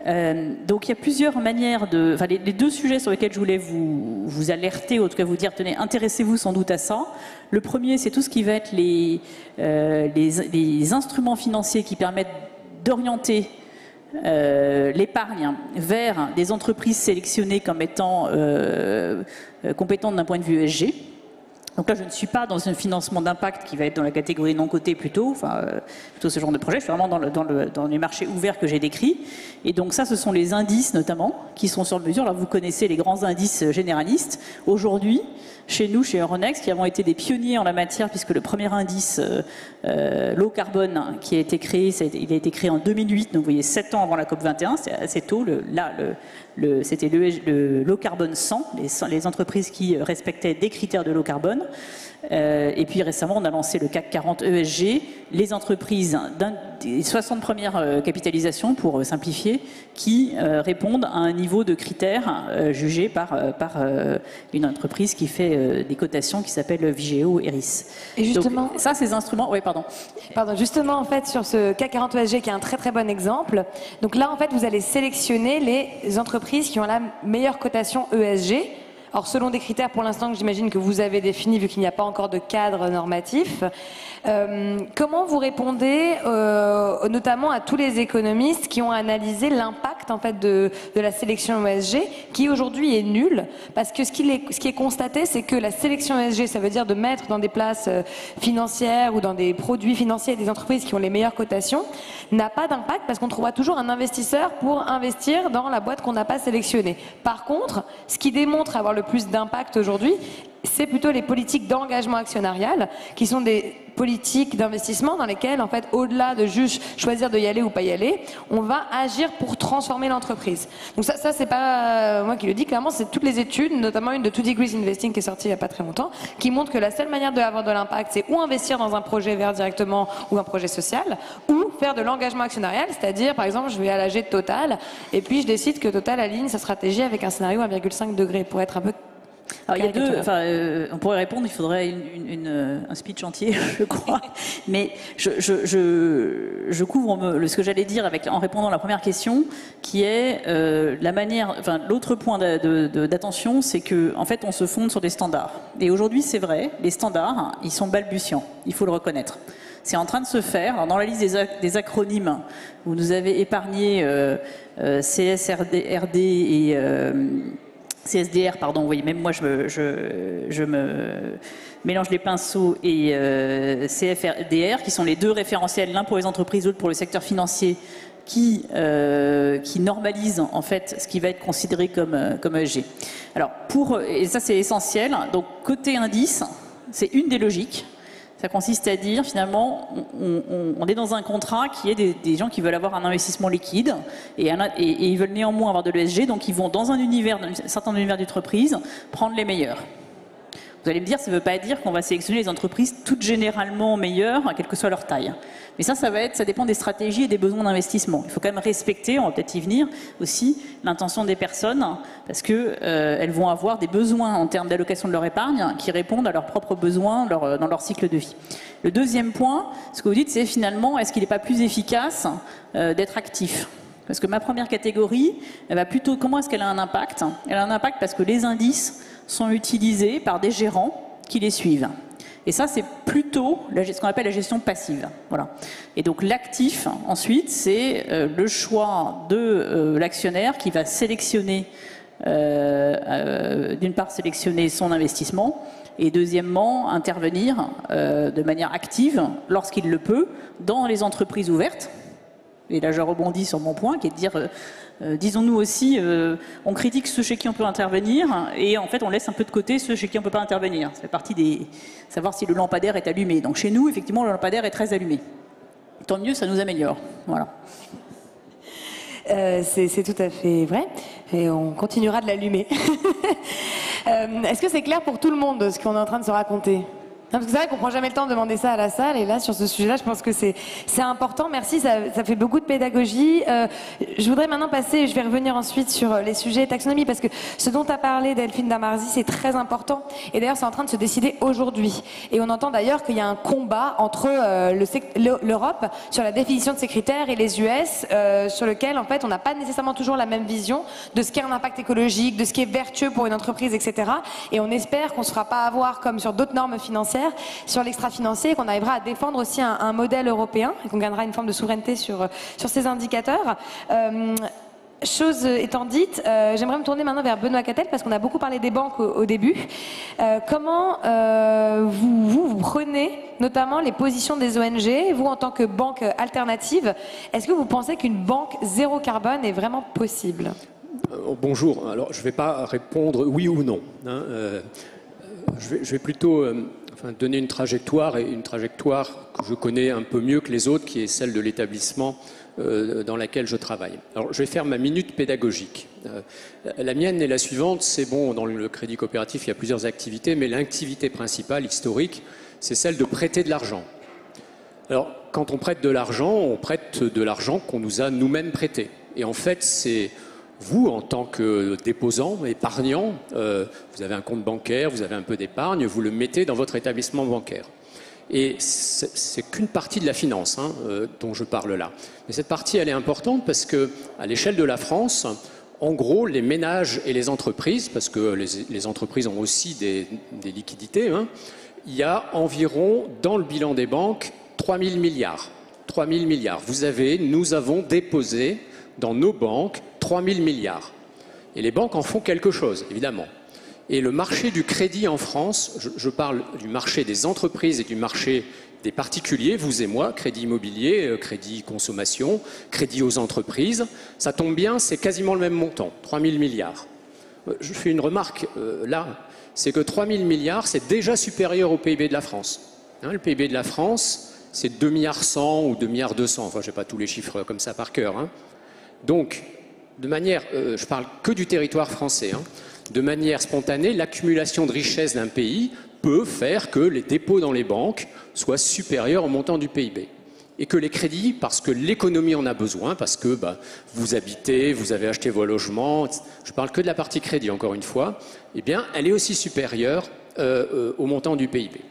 Donc il y a plusieurs manières de... Enfin, les deux sujets sur lesquels je voulais vous alerter, ou en tout cas vous dire, tenez, intéressez-vous sans doute à ça. Le premier, c'est tout ce qui va être les instruments financiers qui permettent d'orienter l'épargne vers des entreprises sélectionnées comme étant compétentes d'un point de vue ESG. Donc là, je ne suis pas dans un financement d'impact qui va être dans la catégorie non cotée plutôt ce genre de projet. Je suis vraiment dans les marchés ouverts que j'ai décrits. Et donc ça, ce sont les indices notamment qui sont sur mesure. Alors vous connaissez les grands indices généralistes. Aujourd'hui, chez nous, chez Euronext, qui avons été des pionniers en la matière, puisque le premier indice low carbone qui a été créé, il a été créé en 2008, donc vous voyez 7 ans avant la COP21, c'est assez tôt. C'était le low carbone 100, les entreprises qui respectaient des critères de low carbone. Et puis récemment, on a lancé le CAC 40 ESG, les entreprises des 60 premières capitalisations, pour simplifier, qui répondent à un niveau de critères jugé par une entreprise qui fait des cotations qui s'appelle Vigeo Eris. Et justement, donc, ça, ces instruments... Oui, pardon. Justement, en fait, sur ce CAC 40 ESG, qui est un très très bon exemple, donc là, en fait, vous allez sélectionner les entreprises qui ont la meilleure cotation ESG. Alors, selon des critères, pour l'instant, que j'imagine que vous avez définis, vu qu'il n'y a pas encore de cadre normatif, comment vous répondez notamment à tous les économistes qui ont analysé l'impact en fait de la sélection ESG, qui aujourd'hui est nul, parce que ce qui est constaté, c'est que la sélection ESG, ça veut dire de mettre dans des places financières ou dans des produits financiers des entreprises qui ont les meilleures cotations, n'a pas d'impact, parce qu'on trouvera toujours un investisseur pour investir dans la boîte qu'on n'a pas sélectionnée. Par contre, ce qui démontre avoir le plus d'impact aujourd'hui, c'est plutôt les politiques d'engagement actionnarial, qui sont des politiques d'investissement dans lesquelles, en fait, au-delà de juste choisir de y aller ou pas y aller, on va agir pour transformer l'entreprise. Donc ça c'est pas moi qui le dis, clairement, c'est toutes les études, notamment une de 2 Degrees Investing qui est sortie il y a pas très longtemps, qui montre que la seule manière d'avoir de l'impact, c'est ou investir dans un projet vert directement ou un projet social, ou faire de l'engagement actionnarial, c'est-à-dire, par exemple, je vais à l'AG de Total, et puis je décide que Total aligne sa stratégie avec un scénario 1,5 degré, pour être un peu... Alors, il y a deux, on pourrait répondre, il faudrait un speech entier, je crois. Mais je couvre ce que j'allais dire en répondant à la première question, qui est la manière. Enfin, l'autre point d'attention, c'est que en fait, on se fonde sur des standards. Et aujourd'hui, c'est vrai, les standards, ils sont balbutiants. Il faut le reconnaître. C'est en train de se faire. Alors, dans la liste des acronymes, vous nous avez épargné CSRD et CSDR, pardon, oui, même moi je me mélange les pinceaux, et CFRDR, qui sont les deux référentiels, l'un pour les entreprises, l'autre pour le secteur financier, qui normalise en fait ce qui va être considéré comme ESG. Alors et ça c'est essentiel, donc côté indice, c'est une des logiques. Ça consiste à dire, finalement, on est dans un contrat qui est des gens qui veulent avoir un investissement liquide et ils veulent néanmoins avoir de l'ESG, donc ils vont dans un certain univers d'entreprise prendre les meilleurs. Vous allez me dire, ça ne veut pas dire qu'on va sélectionner les entreprises toutes généralement meilleures, quelle que soit leur taille. Mais ça dépend des stratégies et des besoins d'investissement. Il faut quand même respecter, on va peut-être y venir aussi, l'intention des personnes, parce qu'elles vont avoir des besoins en termes d'allocation de leur épargne qui répondent à leurs propres besoins dans leur cycle de vie. Le deuxième point, ce que vous dites, c'est finalement, est-ce qu'il n'est pas plus efficace d'être actif ? Parce que ma première catégorie, elle va plutôt, comment est-ce qu'elle a un impact ? Elle a un impact parce que les indices sont utilisés par des gérants qui les suivent. Et ça, c'est plutôt ce qu'on appelle la gestion passive. Voilà. Et donc l'actif, ensuite, c'est le choix de l'actionnaire qui va sélectionner, d'une part, sélectionner son investissement, et deuxièmement, intervenir de manière active, lorsqu'il le peut, dans les entreprises ouvertes. Et là, je rebondis sur mon point, qui est de dire, disons-nous aussi, on critique ceux chez qui on peut intervenir, et en fait, on laisse un peu de côté ceux chez qui on ne peut pas intervenir. Ça fait partie des... savoir si le lampadaire est allumé. Donc chez nous, effectivement, le lampadaire est très allumé. Tant mieux, ça nous améliore. Voilà. C'est tout à fait vrai, et on continuera de l'allumer. Est-ce que c'est clair pour tout le monde, ce qu'on est en train de se raconter ? Parce que c'est vrai qu'on prend jamais le temps de demander ça à la salle, et là sur ce sujet-là, je pense que c'est important. Merci, ça fait beaucoup de pédagogie. Je voudrais maintenant passer, je vais revenir ensuite sur les sujets taxonomie, parce que ce dont a parlé Delphine Damarzi, c'est très important. Et d'ailleurs, c'est en train de se décider aujourd'hui. Et on entend d'ailleurs qu'il y a un combat entre l'Europe sur la définition de ces critères et les US, sur lequel en fait on n'a pas nécessairement toujours la même vision de ce qu'est un impact écologique, de ce qui est vertueux pour une entreprise, etc. Et on espère qu'on ne se fera pas avoir comme sur d'autres normes financières, sur l'extra-financier, et qu'on arrivera à défendre aussi un modèle européen et qu'on gagnera une forme de souveraineté sur ces indicateurs. Chose étant dite, j'aimerais me tourner maintenant vers Benoît Cattel, parce qu'on a beaucoup parlé des banques au début. Comment vous prenez notamment les positions des ONG, vous en tant que banque alternative, est-ce que vous pensez qu'une banque zéro carbone est vraiment possible ? Bonjour, alors je ne vais pas répondre oui ou non. Je vais plutôt donner une trajectoire, et une trajectoire que je connais un peu mieux que les autres, qui est celle de l'établissement dans laquelle je travaille. Alors, je vais faire ma minute pédagogique. La mienne est la suivante, c'est bon, dans le crédit coopératif, il y a plusieurs activités, mais l'activité principale, historique, c'est celle de prêter de l'argent. Alors, quand on prête de l'argent, on prête de l'argent qu'on nous a nous-mêmes prêté. Et en fait, c'est vous, en tant que déposant, épargnant, vous avez un compte bancaire, vous avez un peu d'épargne, vous le mettez dans votre établissement bancaire. Et c'est qu'une partie de la finance dont je parle là. Mais cette partie, elle est importante parce qu'à l'échelle de la France, en gros, les ménages et les entreprises, parce que les entreprises ont aussi des liquidités, il y a environ, dans le bilan des banques, 3 000 milliards. 3 000 milliards. Nous avons déposé dans nos banques 3 000 milliards. Et les banques en font quelque chose, évidemment. Et le marché du crédit en France, je parle du marché des entreprises et du marché des particuliers, vous et moi, crédit immobilier, crédit consommation, crédit aux entreprises, ça tombe bien, c'est quasiment le même montant, 3 000 milliards. Je fais une remarque là, c'est que 3 000 milliards, c'est déjà supérieur au PIB de la France. Le PIB de la France, c'est 2 milliards 100 ou 2 milliards 200, enfin je n'ai pas tous les chiffres comme ça par cœur. Donc, de manière, je parle que du territoire français, de manière spontanée, l'accumulation de richesses d'un pays peut faire que les dépôts dans les banques soient supérieurs au montant du PIB. Et que les crédits, parce que l'économie en a besoin, parce que vous habitez, vous avez acheté vos logements, je parle que de la partie crédit encore une fois, eh bien, elle est aussi supérieure au montant du PIB.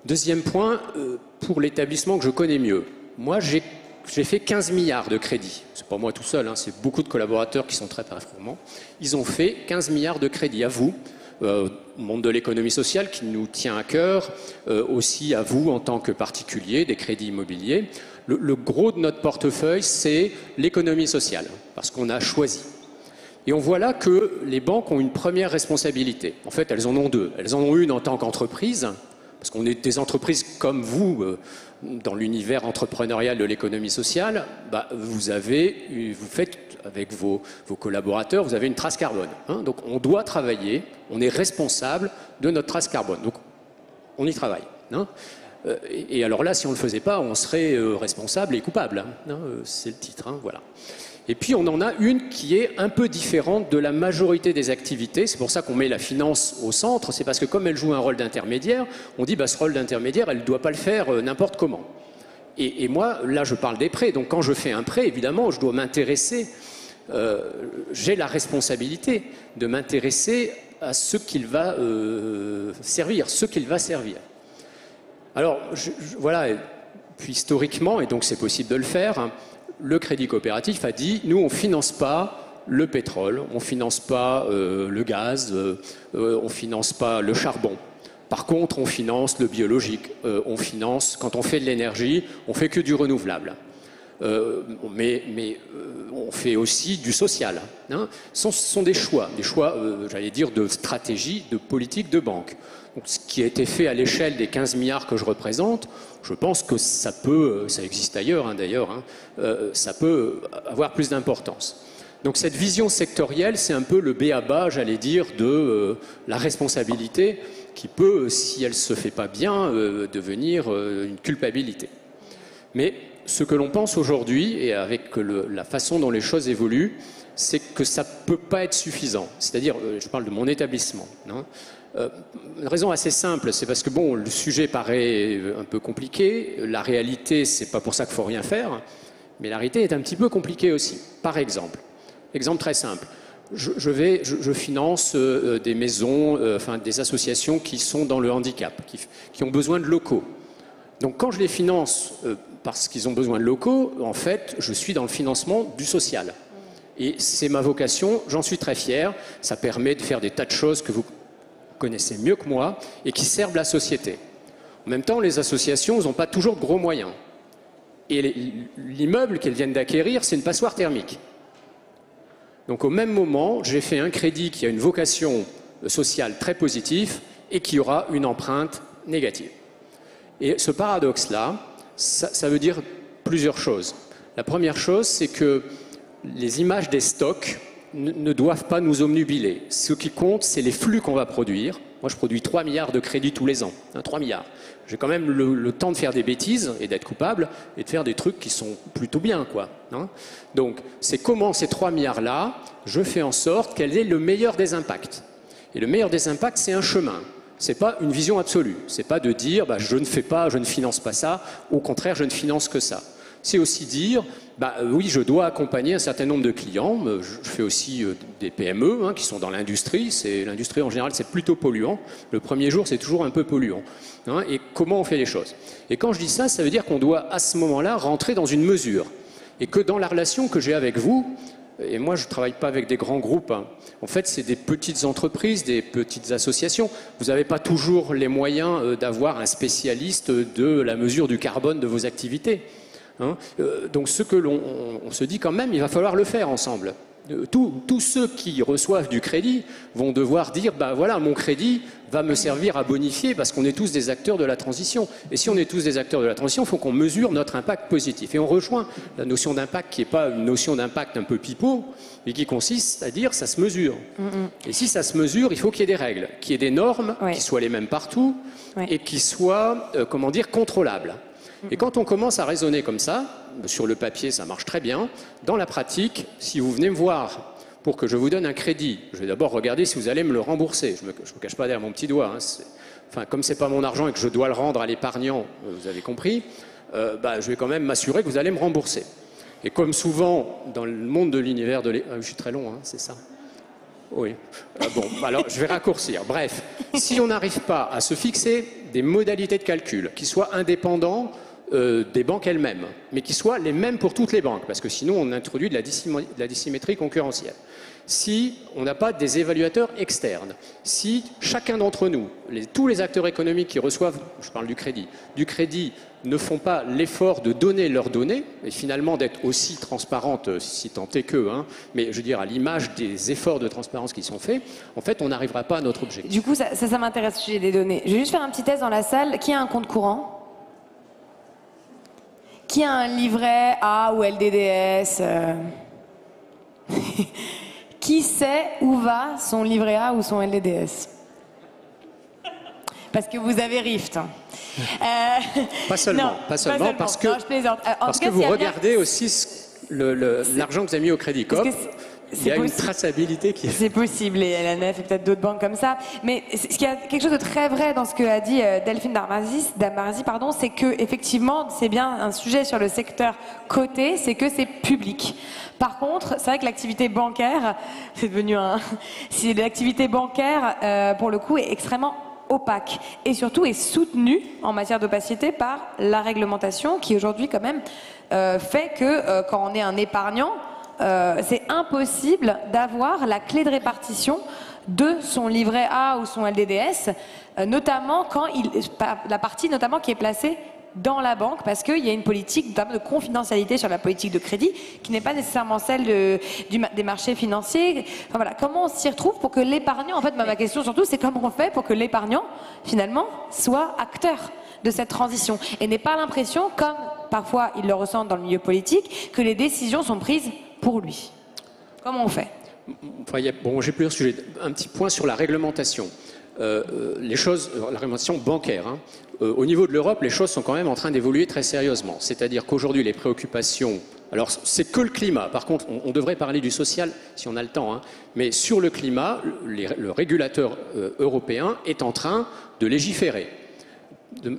Deuxième point, pour l'établissement que je connais mieux. Moi, j'ai fait 15 milliards de crédits. C'est pas moi tout seul, c'est beaucoup de collaborateurs qui sont très performants. Ils ont fait 15 milliards de crédits. À vous, au monde de l'économie sociale qui nous tient à cœur, aussi à vous en tant que particulier, des crédits immobiliers. Le gros de notre portefeuille, c'est l'économie sociale, parce qu'on a choisi. Et on voit là que les banques ont une première responsabilité. En fait, elles en ont deux. Elles en ont une en tant qu'entreprise, parce qu'on est des entreprises comme vous, dans l'univers entrepreneurial de l'économie sociale, bah, vous faites avec vos collaborateurs, vous avez une trace carbone. Hein, donc on doit travailler, on est responsable de notre trace carbone. Donc on y travaille. Hein. Et alors là, si on ne le faisait pas, on serait responsable et coupable. Hein, c'est le titre, hein, voilà. Et puis on en a une qui est un peu différente de la majorité des activités. C'est pour ça qu'on met la finance au centre. C'est parce que comme elle joue un rôle d'intermédiaire, on dit bah, ce rôle d'intermédiaire, elle ne doit pas le faire n'importe comment. Et moi, là, je parle des prêts. Donc quand je fais un prêt, évidemment, je dois m'intéresser. J'ai la responsabilité de m'intéresser à ce qu'il va servir, ce qu'il va servir. Alors, voilà, puis historiquement, et donc c'est possible de le faire, hein, le Crédit Coopératif a dit, nous, on ne finance pas le pétrole, on ne finance pas le gaz, on ne finance pas le charbon. Par contre, on finance le biologique, on finance, quand on fait de l'énergie, on ne fait que du renouvelable. Mais on fait aussi du social. Hein. Ce sont des choix, j'allais dire, de stratégie, de politique de banque. Donc, ce qui a été fait à l'échelle des 15 milliards que je représente, je pense que ça existe ailleurs hein, d'ailleurs, hein, ça peut avoir plus d'importance. Donc cette vision sectorielle, c'est un peu le b.a.-ba, j'allais dire, de la responsabilité qui peut, si elle ne se fait pas bien, devenir une culpabilité. Mais ce que l'on pense aujourd'hui, et avec la façon dont les choses évoluent, c'est que ça ne peut pas être suffisant. C'est-à-dire, je parle de mon établissement. Hein. Une raison assez simple, c'est parce que bon, le sujet paraît un peu compliqué, la réalité, c'est pas pour ça qu'il faut rien faire, mais la réalité est un petit peu compliquée aussi. Par exemple très simple, je finance des maisons, enfin des associations qui sont dans le handicap, qui ont besoin de locaux. Donc quand je les finance parce qu'ils ont besoin de locaux, en fait, je suis dans le financement du social. Et c'est ma vocation, j'en suis très fier, ça permet de faire des tas de choses que vous connaissez mieux que moi et qui servent la société. En même temps, les associations n'ont pas toujours de gros moyens. Et l'immeuble qu'elles viennent d'acquérir, c'est une passoire thermique. Donc au même moment, j'ai fait un crédit qui a une vocation sociale très positive et qui aura une empreinte négative. Et ce paradoxe-là, ça veut dire plusieurs choses. La première chose, c'est que les images des stocks ne doivent pas nous obnubiler. Ce qui compte, c'est les flux qu'on va produire. Moi, je produis 3 milliards de crédits tous les ans. 3 milliards. J'ai quand même le temps de faire des bêtises et d'être coupable et de faire des trucs qui sont plutôt bien, quoi. Hein. Donc, c'est comment ces 3 milliards-là, je fais en sorte qu'elles aient le meilleur des impacts. Et le meilleur des impacts, c'est un chemin. C'est pas une vision absolue. C'est pas de dire, bah, je ne finance pas ça. Au contraire, je ne finance que ça. C'est aussi dire, bah, oui, je dois accompagner un certain nombre de clients. Je fais aussi des PME hein, qui sont dans l'industrie. L'industrie, en général, c'est plutôt polluant. Le premier jour, c'est toujours un peu polluant. Hein, et comment on fait les choses? Et quand je dis ça, ça veut dire qu'on doit, à ce moment-là, rentrer dans une mesure. Et que dans la relation que j'ai avec vous, et moi, je ne travaille pas avec des grands groupes. Hein. En fait, c'est des petites entreprises, des petites associations. Vous n'avez pas toujours les moyens d'avoir un spécialiste de la mesure du carbone de vos activités. Hein, donc ce que on se dit quand même, il va falloir le faire ensemble. Tous ceux qui reçoivent du crédit vont devoir dire, bah voilà, mon crédit va me servir à bonifier parce qu'on est tous des acteurs de la transition. Et si on est tous des acteurs de la transition, il faut qu'on mesure notre impact positif. Et on rejoint la notion d'impact qui n'est pas une notion d'impact un peu pipeau, mais qui consiste à dire ça se mesure. Et si ça se mesure, il faut qu'il y ait des règles, qu'il y ait des normes qui soient les mêmes partout et qui soient, comment dire, contrôlables. Et quand on commence à raisonner comme ça, sur le papier ça marche très bien, dans la pratique, si vous venez me voir pour que je vous donne un crédit, je vais d'abord regarder si vous allez me le rembourser. Je ne me cache pas derrière mon petit doigt. Hein, enfin, comme ce n'est pas mon argent et que je dois le rendre à l'épargnant, vous avez compris, bah, je vais quand même m'assurer que vous allez me rembourser. Et comme souvent dans le monde de l'univers de je suis très long, hein, c'est ça? Oui. Bon, alors je vais raccourcir. Bref, si on n'arrive pas à se fixer des modalités de calcul qui soient indépendants des banques elles-mêmes, mais qui soient les mêmes pour toutes les banques, parce que sinon on introduit de la dissymétrie concurrentielle. si on n'a pas des évaluateurs externes, si chacun d'entre nous, tous les acteurs économiques qui reçoivent, je parle du crédit, ne font pas l'effort de donner leurs données, et finalement d'être aussi transparentes, si tant est que, hein, mais je veux dire à l'image des efforts de transparence qui sont faits, en fait on n'arrivera pas à notre objectif. Du coup, ça m'intéresse, j'ai des données. Je vais juste faire un petit test dans la salle. Qui a un compte courant? Qui a un livret A ou LDDS Qui sait où va son livret A ou son LDDS? Parce que vous avez Rift. Pas seulement, parce que, non, je plaisante. parce que vous regardez aussi l'argent que vous avez mis au Crédit Coop. Il y a une traçabilité qui est... C'est possible, et LNF et peut-être d'autres banques comme ça. Mais il y a quelque chose de très vrai dans ce que a dit Delphine Damarzi, c'est que effectivement, c'est bien un sujet sur le secteur coté, c'est que c'est public. Par contre, c'est vrai que l'activité bancaire, c'est devenu l'activité bancaire, pour le coup, est extrêmement opaque et surtout est soutenue en matière d'opacité par la réglementation qui aujourd'hui quand même fait que quand on est un épargnant, c'est impossible d'avoir la clé de répartition de son livret A ou son LDDS, notamment quand la partie notamment qui est placée dans la banque, parce qu'il y a une politique notamment de confidentialité sur la politique de crédit qui n'est pas nécessairement celle des marchés financiers. Enfin, voilà. Comment on s'y retrouve pour que l'épargnant, en fait, ma question surtout, c'est comment on fait pour que l'épargnant, finalement, soit acteur de cette transition et n'ait pas l'impression, comme parfois il le ressent dans le milieu politique, que les décisions sont prises pour lui. Comment on fait? Enfin, bon, j'ai plusieurs sujets. Un petit point sur la réglementation. La réglementation bancaire. Hein. Au niveau de l'Europe, les choses sont quand même en train d'évoluer très sérieusement. C'est-à-dire qu'aujourd'hui, les préoccupations... Alors, c'est que le climat. Par contre, on devrait parler du social, si on a le temps. Hein. Mais sur le climat, le régulateur européen est en train de légiférer.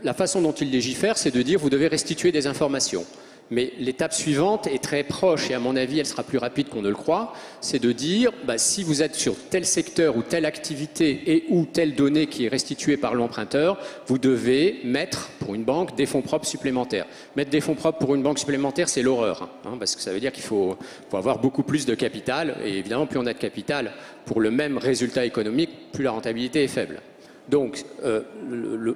La façon dont il légifère, c'est de dire vous devez restituer des informations. Mais l'étape suivante est très proche et à mon avis elle sera plus rapide qu'on ne le croit, c'est de dire si vous êtes sur tel secteur ou telle activité et ou telle donnée qui est restituée par l'emprunteur, vous devez mettre pour une banque des fonds propres supplémentaires. Mettre des fonds propres pour une banque supplémentaire c'est l'horreur, hein, parce que ça veut dire qu'il faut avoir beaucoup plus de capital et évidemment plus on a de capital pour le même résultat économique, plus la rentabilité est faible. Donc,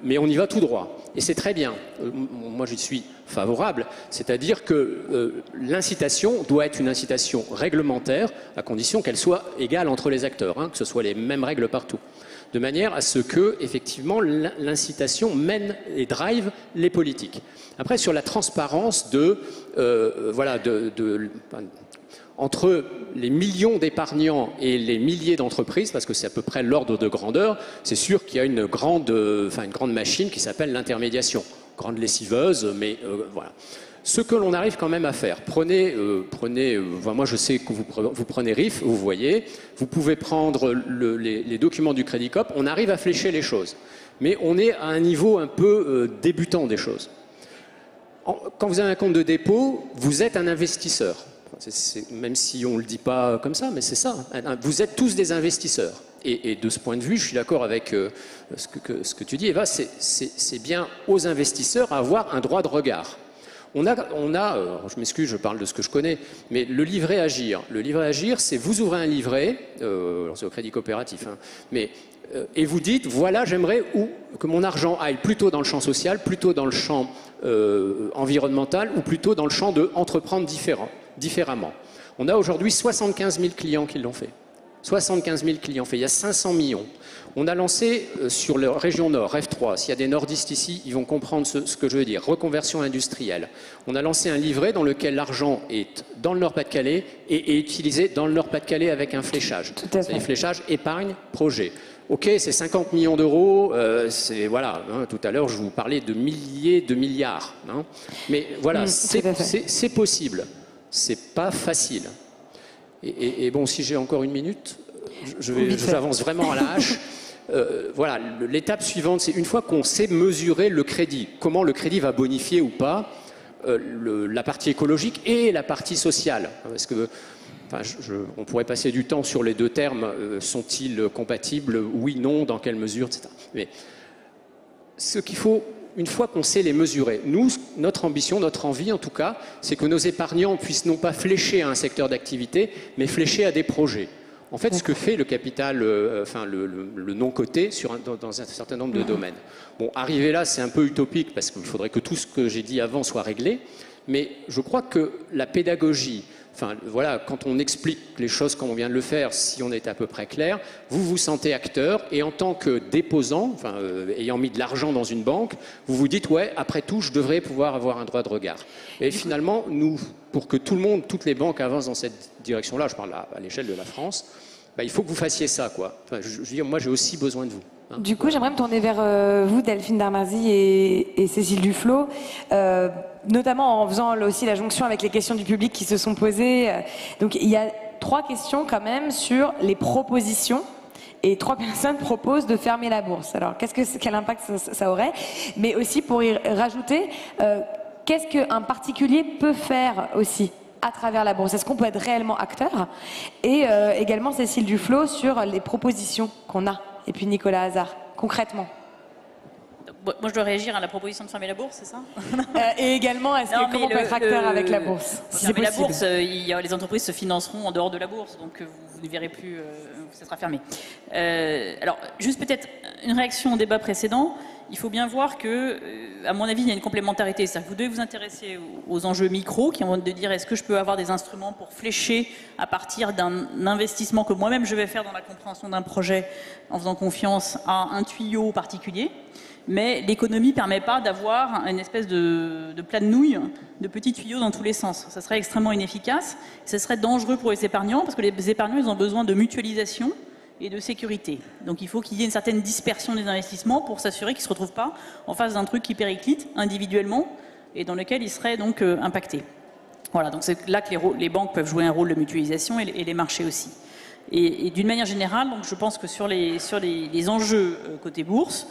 mais on y va tout droit. Et c'est très bien. Moi, j'y suis favorable. C'est-à-dire que l'incitation doit être une incitation réglementaire, à condition qu'elle soit égale entre les acteurs, hein, que ce soit les mêmes règles partout. De manière à ce que, effectivement, l'incitation mène et drive les politiques. Après, sur la transparence entre les millions d'épargnants et les milliers d'entreprises, parce que c'est à peu près l'ordre de grandeur, c'est sûr qu'il y a une grande machine qui s'appelle l'intermédiation. Grande lessiveuse, mais voilà. Ce que l'on arrive quand même à faire, moi je sais que vous prenez RIF, vous voyez, vous pouvez prendre les documents du Crédit Coop, on arrive à flécher les choses. Mais on est à un niveau un peu débutant des choses. Quand vous avez un compte de dépôt, vous êtes un investisseur. Même si on ne le dit pas comme ça, mais c'est ça. Vous êtes tous des investisseurs. Et de ce point de vue, je suis d'accord avec ce que tu dis, Eva, c'est bien aux investisseurs à avoir un droit de regard. On a je m'excuse, je parle de ce que je connais, mais le livret Agir. Le livret Agir, c'est vous ouvrez un livret, c'est au crédit coopératif, hein, et vous dites, voilà, j'aimerais que mon argent aille plutôt dans le champ social, plutôt dans le champ environnemental, ou plutôt dans le champ de entreprendre différemment. On a aujourd'hui 75 000 clients qui l'ont fait. 75 000 clients faits, il y a 500 millions. On a lancé sur la région Nord, F3, s'il y a des nordistes ici, ils vont comprendre ce que je veux dire, reconversion industrielle. On a lancé un livret dans lequel l'argent est dans le Nord-Pas-de-Calais et est utilisé dans le Nord-Pas-de-Calais avec un fléchage. C'est un fléchage épargne projet. Ok, c'est 50 millions d'euros, voilà, hein, tout à l'heure je vous parlais de milliers de milliards. Hein, mais voilà, c'est possible, c'est pas facile. Et bon, si j'ai encore une minute, j'avance vraiment à la hache. Voilà, l'étape suivante, c'est une fois qu'on sait mesurer le crédit, comment le crédit va bonifier ou pas la partie écologique et la partie sociale. Parce que, on pourrait passer du temps sur les deux termes, sont-ils compatibles, oui, non, dans quelle mesure, etc. Mais ce qu'il faut, une fois qu'on sait les mesurer, nous, notre ambition, notre envie en tout cas, c'est que nos épargnants puissent non pas flécher à un secteur d'activité, mais flécher à des projets. en fait, ce que fait le capital, le non coté dans un certain nombre de domaines. Bon, arriver là, c'est un peu utopique parce qu'il faudrait que tout ce que j'ai dit avant soit réglé, mais je crois que la pédagogie, voilà, quand on explique les choses comme on vient de le faire, si on est à peu près clair, vous vous sentez acteur et en tant que déposant, ayant mis de l'argent dans une banque, vous vous dites ouais, après tout, je devrais pouvoir avoir un droit de regard. Et finalement, nous, pour que tout le monde, toutes les banques avancent dans cette direction-là, je parle à l'échelle de la France, il faut que vous fassiez ça, quoi. Je veux dire, moi, j'ai aussi besoin de vous. Du coup, j'aimerais me tourner vers vous, Delphine Darmazy et Cécile Duflot, notamment en faisant aussi la jonction avec les questions du public qui se sont posées. Donc, il y a 3 questions quand même sur les propositions. Et 3 personnes proposent de fermer la bourse. Alors, quel impact ça aurait? Mais aussi, pour y rajouter, qu'est-ce qu'un particulier peut faire aussi à travers la bourse? Est-ce qu'on peut être réellement acteur? Et également, Cécile Duflot, sur les propositions qu'on a. Et puis Nicolas Hazard, concrètement. Moi, je dois réagir à la proposition de fermer la bourse, c'est ça? Et également, comment on peut être acteur avec la bourse, si c'est possible? La bourse, les entreprises se financeront en dehors de la bourse, donc vous ne verrez plus, ça sera fermé. Alors, juste peut-être une réaction au débat précédent. Il faut bien voir que, à mon avis, il y a une complémentarité. C'est-à-dire que vous devez vous intéresser aux enjeux micro, qui vont de dire est-ce que je peux avoir des instruments pour flécher à partir d'un investissement que moi-même je vais faire dans la compréhension d'un projet en faisant confiance à un tuyau particulier. Mais l'économie ne permet pas d'avoir une espèce de plat de nouilles, de petits tuyaux dans tous les sens. Ça serait extrêmement inefficace. Ce serait dangereux pour les épargnants, parce que les épargnants, ils ont besoin de mutualisation et de sécurité. Donc il faut qu'il y ait une certaine dispersion des investissements pour s'assurer qu'ils ne se retrouvent pas en face d'un truc qui périclite individuellement et dans lequel ils seraient donc impactés. Voilà, donc c'est là que les banques peuvent jouer un rôle de mutualisation et les marchés aussi. Et d'une manière générale, donc je pense que sur les enjeux côté bourse,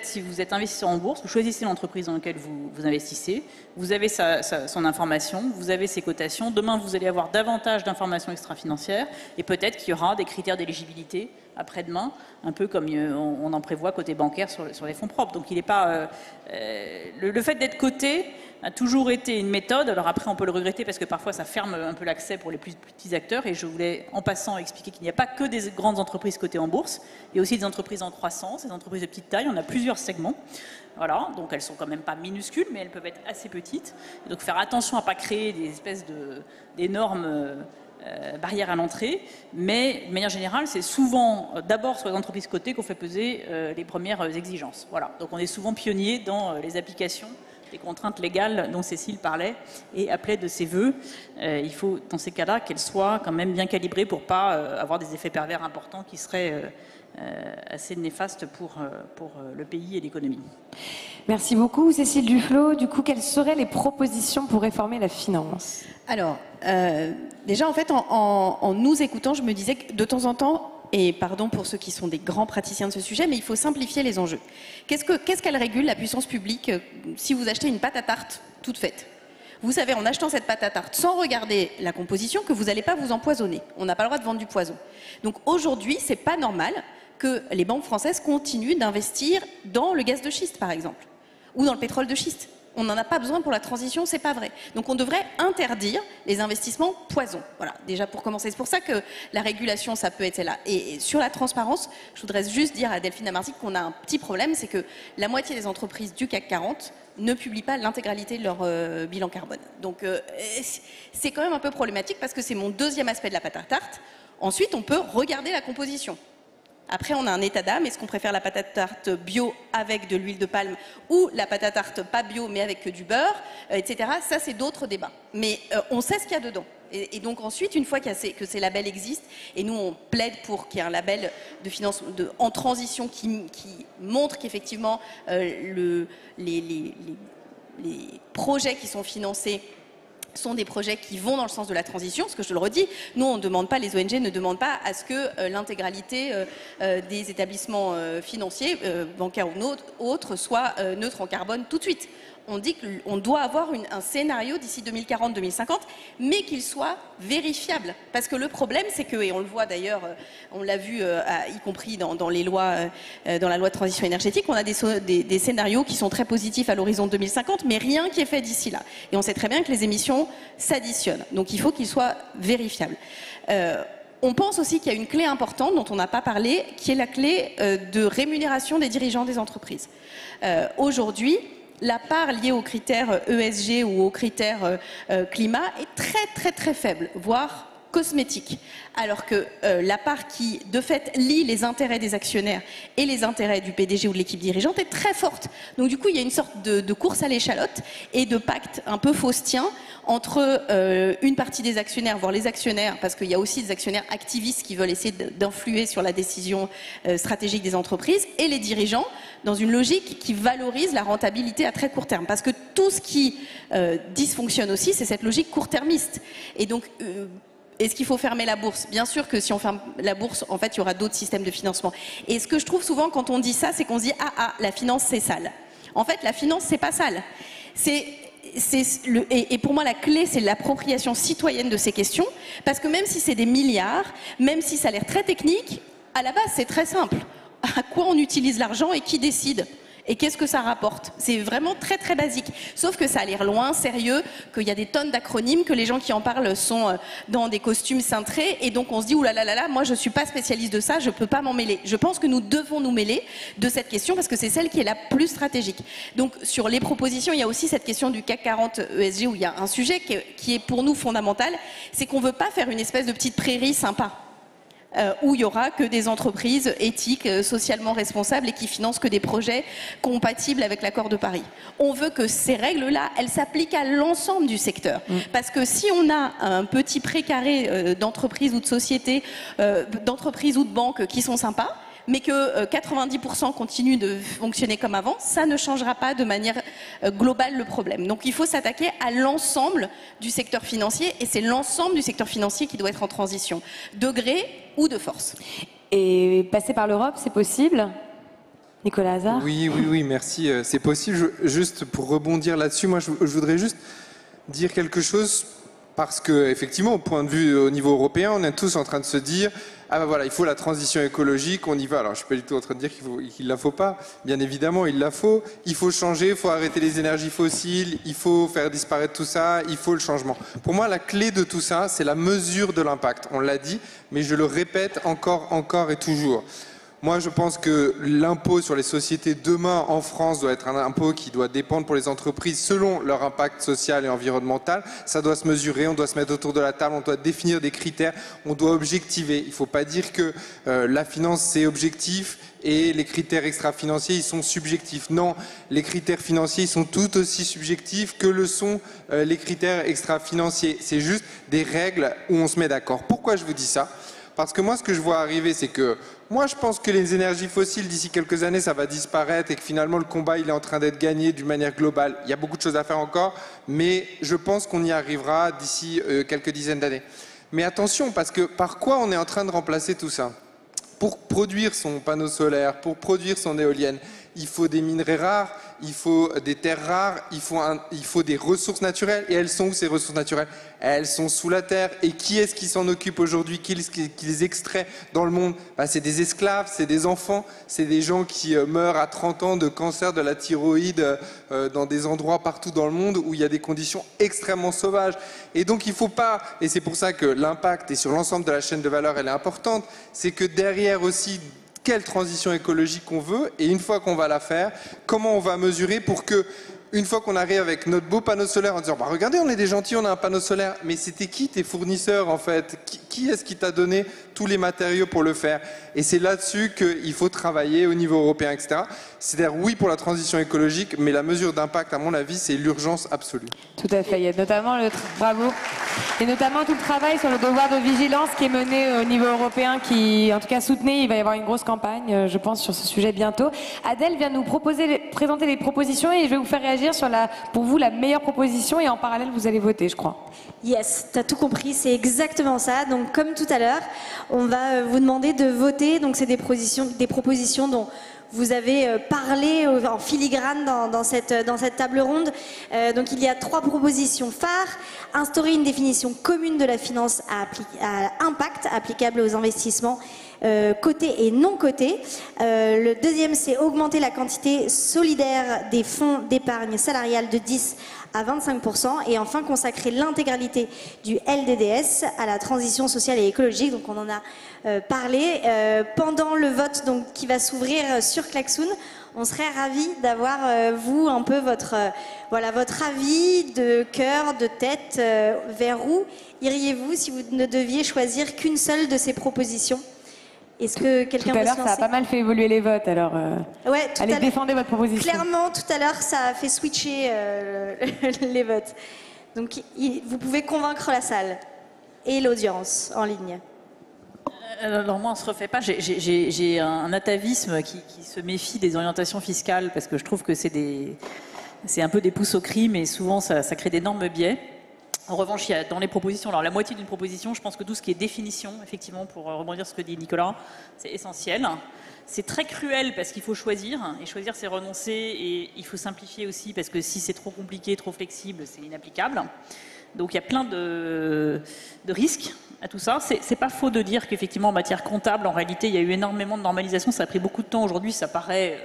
si vous êtes investisseur en bourse, vous choisissez l'entreprise dans laquelle vous investissez, vous avez son information, vous avez ses cotations. Demain, vous allez avoir davantage d'informations extra-financières et peut-être qu'il y aura des critères d'éligibilité après-demain, un peu comme on en prévoit côté bancaire sur les fonds propres. Donc il n'est pas le fait d'être coté a toujours été une méthode. Alors après, on peut le regretter parce que parfois ça ferme un peu l'accès pour les plus petits acteurs. Et je voulais en passant expliquer qu'il n'y a pas que des grandes entreprises cotées en bourse. Il y a aussi des entreprises en croissance, des entreprises de petite taille. On a plusieurs segments. Voilà, donc elles sont quand même pas minuscules, mais elles peuvent être assez petites. Et donc faire attention à ne pas créer des espèces d'énormes barrières à l'entrée. Mais de manière générale, c'est souvent d'abord sur les entreprises cotées qu'on fait peser les premières exigences. Voilà, donc on est souvent pionnier dans les applications des contraintes légales dont Cécile parlait et appelait de ses voeux. Il faut, dans ces cas-là, qu'elles soient quand même bien calibrées pour ne pas avoir des effets pervers importants qui seraient assez néfastes pour le pays et l'économie. Merci beaucoup, Cécile Duflot. Du coup, quelles seraient les propositions pour réformer la finance? Alors, déjà, en fait, en nous écoutant, je me disais que de temps en temps, et pardon pour ceux qui sont des grands praticiens de ce sujet, mais il faut simplifier les enjeux. Qu'est-ce qu'elle régule, la puissance publique, si vous achetez une pâte à tarte toute faite? Vous savez, en achetant cette pâte à tarte, sans regarder la composition, que vous n'allez pas vous empoisonner. On n'a pas le droit de vendre du poison. Donc aujourd'hui, c'est pas normal que les banques françaises continuent d'investir dans le gaz de schiste, par exemple, ou dans le pétrole de schiste. On n'en a pas besoin pour la transition, c'est pas vrai. Donc on devrait interdire les investissements poison. Voilà, déjà pour commencer. C'est pour ça que la régulation, ça peut être là. Et sur la transparence, je voudrais juste dire à Delphine Darmazy qu'on a un petit problème, c'est que la moitié des entreprises du CAC 40 ne publient pas l'intégralité de leur bilan carbone. Donc c'est quand même un peu problématique parce que c'est mon deuxième aspect de la pâte à tarte. Ensuite, on peut regarder la composition. Après, on a un état d'âme. Est-ce qu'on préfère la pâte à tarte bio avec de l'huile de palme ou la pâte à tarte pas bio mais avec que du beurre, etc. Ça, c'est d'autres débats. Mais on sait ce qu'il y a dedans. Et donc ensuite, une fois que ces labels existent, et nous, on plaide pour qu'il y ait un label de finance en transition qui montre qu'effectivement, les projets qui sont financés sont des projets qui vont dans le sens de la transition, parce que je le redis, nous on ne demande pas, les ONG ne demandent pas à ce que l'intégralité des établissements financiers, bancaires ou autres, soit neutre en carbone tout de suite. On dit qu'on doit avoir un scénario d'ici 2040-2050, mais qu'il soit vérifiable. Parce que le problème, c'est que, et on le voit d'ailleurs, on l'a vu, y compris dans les lois, dans la loi de transition énergétique, on a des scénarios qui sont très positifs à l'horizon 2050, mais rien qui est fait d'ici là. Et on sait très bien que les émissions s'additionnent. Donc il faut qu'ils soient vérifiables. On pense aussi qu'il y a une clé importante dont on n'a pas parlé, qui est la clé de rémunération des dirigeants des entreprises. Aujourd'hui, la part liée aux critères ESG ou aux critères climat est très très très faible, voire cosmétique, alors que la part qui, de fait, lie les intérêts des actionnaires et les intérêts du PDG ou de l'équipe dirigeante est très forte. Donc du coup, il y a une sorte de course à l'échalote et de pacte un peu faustien entre une partie des actionnaires, voire les actionnaires, parce qu'il y a aussi des actionnaires activistes qui veulent essayer d'influer sur la décision stratégique des entreprises, et les dirigeants, dans une logique qui valorise la rentabilité à très court terme. Parce que tout ce qui dysfonctionne aussi, c'est cette logique court-termiste. Et donc, est-ce qu'il faut fermer la bourse? Bien sûr que si on ferme la bourse, en fait, il y aura d'autres systèmes de financement. Et ce que je trouve souvent quand on dit ça, c'est qu'on se dit « Ah, la finance, c'est sale ». En fait, la finance, c'est pas sale. Et pour moi, la clé, c'est l'appropriation citoyenne de ces questions, parce que même si c'est des milliards, même si ça a l'air très technique, à la base, c'est très simple. À quoi on utilise l'argent et qui décide ? Et qu'est-ce que ça rapporte? C'est vraiment très très basique. Sauf que ça a l'air loin, sérieux, qu'il y a des tonnes d'acronymes, que les gens qui en parlent sont dans des costumes cintrés, et donc on se dit, oulala, moi je suis pas spécialiste de ça, je peux pas m'en mêler. Je pense que nous devons nous mêler de cette question parce que c'est celle qui est la plus stratégique. Donc sur les propositions, il y a aussi cette question du CAC 40 ESG où il y a un sujet qui est pour nous fondamental, c'est qu'on veut pas faire une espèce de petite prairie sympa. Où il n'y aura que des entreprises éthiques, socialement responsables et qui financent que des projets compatibles avec l'accord de Paris. On veut que ces règles-là, elles s'appliquent à l'ensemble du secteur. Parce que si on a un petit précaré d'entreprises ou de sociétés, d'entreprises ou de banques qui sont sympas, mais que 90% continuent de fonctionner comme avant, ça ne changera pas de manière globale le problème. Donc il faut s'attaquer à l'ensemble du secteur financier, et c'est l'ensemble du secteur financier qui doit être en transition, de gré ou de force. Et passer par l'Europe, c'est possible ? Nicolas Hazard ? Oui, merci. C'est possible. Juste pour rebondir là-dessus, moi je voudrais juste dire quelque chose, parce que effectivement, au point de vue au niveau européen, on est tous en train de se dire ah ben voilà, il faut la transition écologique, on y va. Alors je suis pas du tout en train de dire qu'il la faut pas. Bien évidemment, il la faut. Il faut changer, il faut arrêter les énergies fossiles, il faut faire disparaître tout ça, il faut le changement. Pour moi, la clé de tout ça, c'est la mesure de l'impact. On l'a dit, mais je le répète encore et toujours. Moi, je pense que l'impôt sur les sociétés demain en France doit être un impôt qui doit dépendre pour les entreprises selon leur impact social et environnemental. Ça doit se mesurer, on doit se mettre autour de la table, on doit définir des critères, on doit objectiver. Il ne faut pas dire que la finance c'est objectif et les critères extra-financiers ils sont subjectifs. Non, les critères financiers ils sont tout aussi subjectifs que le sont les critères extra-financiers. C'est juste des règles où on se met d'accord. Pourquoi je vous dis ça ? Parce que moi, ce que je vois arriver, c'est que moi, je pense que les énergies fossiles, d'ici quelques années, ça va disparaître et que finalement, le combat, il est en train d'être gagné d'une manière globale. Il y a beaucoup de choses à faire encore, mais je pense qu'on y arrivera d'ici quelques dizaines d'années. Mais attention, parce que par quoi on est en train de remplacer tout ça ? Pour produire son panneau solaire, pour produire son éolienne, il faut des minerais rares, il faut des terres rares, il faut des ressources naturelles. Et elles sont où ces ressources naturelles ? Elles sont sous la terre. Et qui est-ce qui s'en occupe aujourd'hui ? Qui les extrait dans le monde ? C'est des esclaves, c'est des enfants, c'est des gens qui meurent à 30 ans de cancer de la thyroïde dans des endroits partout dans le monde où il y a des conditions extrêmement sauvages. Et donc il ne faut pas, et c'est pour ça que l'impact est sur l'ensemble de la chaîne de valeur, elle est importante, c'est que derrière aussi, quelle transition écologique on veut, et une fois qu'on va la faire, comment on va mesurer pour que, une fois qu'on arrive avec notre beau panneau solaire en disant regardez, on est des gentils, on a un panneau solaire, mais c'était qui tes fournisseurs en fait ? Qui est-ce qui t'a donné tous les matériaux pour le faire ? Et c'est là-dessus qu'il faut travailler au niveau européen, etc. C'est-à-dire oui pour la transition écologique, mais la mesure d'impact, à mon avis, c'est l'urgence absolue. Tout à fait, il y a notamment bravo, et notamment tout le travail sur le devoir de vigilance qui est mené au niveau européen, qui en tout cas soutenez, il va y avoir une grosse campagne, je pense, sur ce sujet bientôt. Adèle vient nous présenter les propositions et je vais vous faire réagir sur pour vous la meilleure proposition, et en parallèle vous allez voter, je crois. Yes, t'as tout compris, c'est exactement ça. Donc comme tout à l'heure, on va vous demander de voter. Donc c'est des propositions dont vous avez parlé en filigrane dans cette table ronde. Donc il y a 3 propositions phares. Instaurer une définition commune de la finance à impact applicable aux investissements cotés et non cotés. Le deuxième, c'est augmenter la quantité solidaire des fonds d'épargne salariale de 10 à 25%. Et enfin, consacrer l'intégralité du LDDS à la transition sociale et écologique. Donc on en a parlé. Pendant le vote donc, qui va s'ouvrir sur Klaxoon, on serait ravis d'avoir, vous, un peu votre avis de cœur, de tête, vers où iriez-vous si vous ne deviez choisir qu'une seule de ces propositions? Est-ce que quelqu'un Tout à veut l'heure, se ça a lancer? pas mal fait évoluer les votes, alors Ouais, allez, défendez votre proposition. Clairement, tout à l'heure, ça a fait switcher les votes. Donc, vous pouvez convaincre la salle et l'audience en ligne. Alors moi, on ne se refait pas. J'ai un atavisme qui se méfie des orientations fiscales parce que je trouve que c'est un peu des pousses au crime et souvent ça crée d'énormes biais. En revanche, il y a dans les propositions, alors la moitié d'une proposition, je pense que tout ce qui est définition, effectivement, pour rebondir sur ce que dit Nicolas, c'est essentiel. C'est très cruel parce qu'il faut choisir, et choisir c'est renoncer, et il faut simplifier aussi parce que si c'est trop compliqué, trop flexible, c'est inapplicable. Donc il y a plein de risques à tout ça. C'est pas faux de dire qu'effectivement en matière comptable, en réalité, il y a eu énormément de normalisation. Ça a pris beaucoup de temps. Aujourd'hui, ça paraît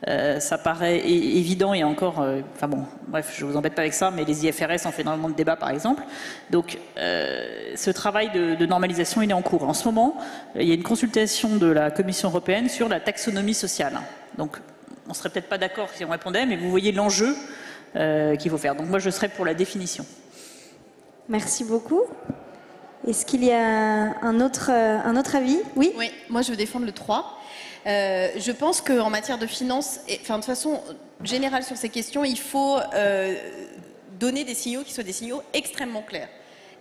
évident et encore... enfin bon, bref, je vous embête pas avec ça, mais les IFRS ont fait énormément de débats, par exemple. Donc ce travail de normalisation, il est en cours. En ce moment, il y a une consultation de la Commission européenne sur la taxonomie sociale. Donc on serait peut-être pas d'accord si on répondait, mais vous voyez l'enjeu qu'il faut faire. Donc moi, je serais pour la définition. Merci beaucoup. Est-ce qu'il y a un autre avis? Oui. Oui, moi je veux défendre le 3. Je pense qu'en matière de finances, de façon générale sur ces questions, il faut donner des signaux qui soient des signaux extrêmement clairs.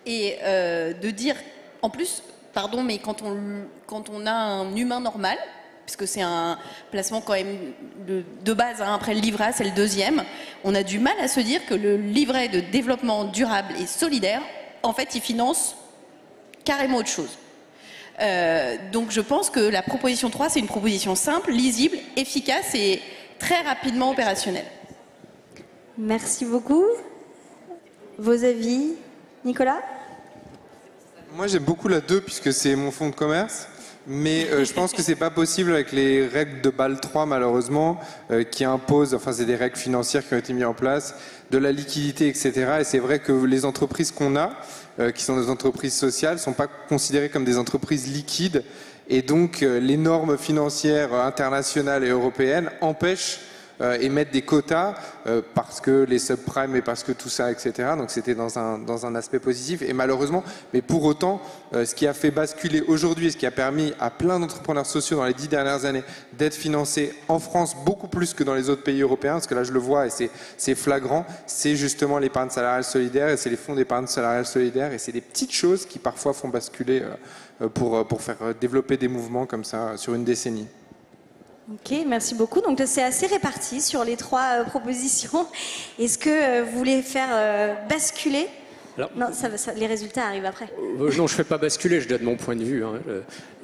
Et de dire, en plus, pardon, mais quand on a un humain normal, puisque c'est un placement quand même de base, hein, après le livret A, c'est le deuxième, on a du mal à se dire que le livret de développement durable et solidaire, en fait, il finance carrément autre chose. Donc je pense que la proposition 3, c'est une proposition simple, lisible, efficace et très rapidement opérationnelle. Merci beaucoup. Vos avis, Nicolas? Moi, j'aime beaucoup la 2 puisque c'est mon fonds de commerce. Mais je pense que c'est pas possible avec les règles de Bâle 3, malheureusement, qui imposent, enfin c'est des règles financières qui ont été mises en place, de la liquidité, etc. Et c'est vrai que les entreprises qu'on a, qui sont des entreprises sociales, ne sont pas considérées comme des entreprises liquides. Et donc les normes financières internationales et européennes empêchent et mettre des quotas parce que les subprimes et parce que tout ça, etc. Donc c'était dans un aspect positif. Et malheureusement, mais pour autant, ce qui a fait basculer aujourd'hui et ce qui a permis à plein d'entrepreneurs sociaux dans les 10 dernières années d'être financés en France beaucoup plus que dans les autres pays européens, parce que là je le vois et c'est flagrant, c'est justement l'épargne salariale solidaire et c'est les fonds d'épargne salariale solidaire et c'est des petites choses qui parfois font basculer pour faire développer des mouvements comme ça sur une décennie. Ok, merci beaucoup. Donc c'est assez réparti sur les 3 propositions. Est-ce que vous voulez faire basculer? Alors, non, les résultats arrivent après. Non, je ne fais pas basculer, je donne mon point de vue. Hein.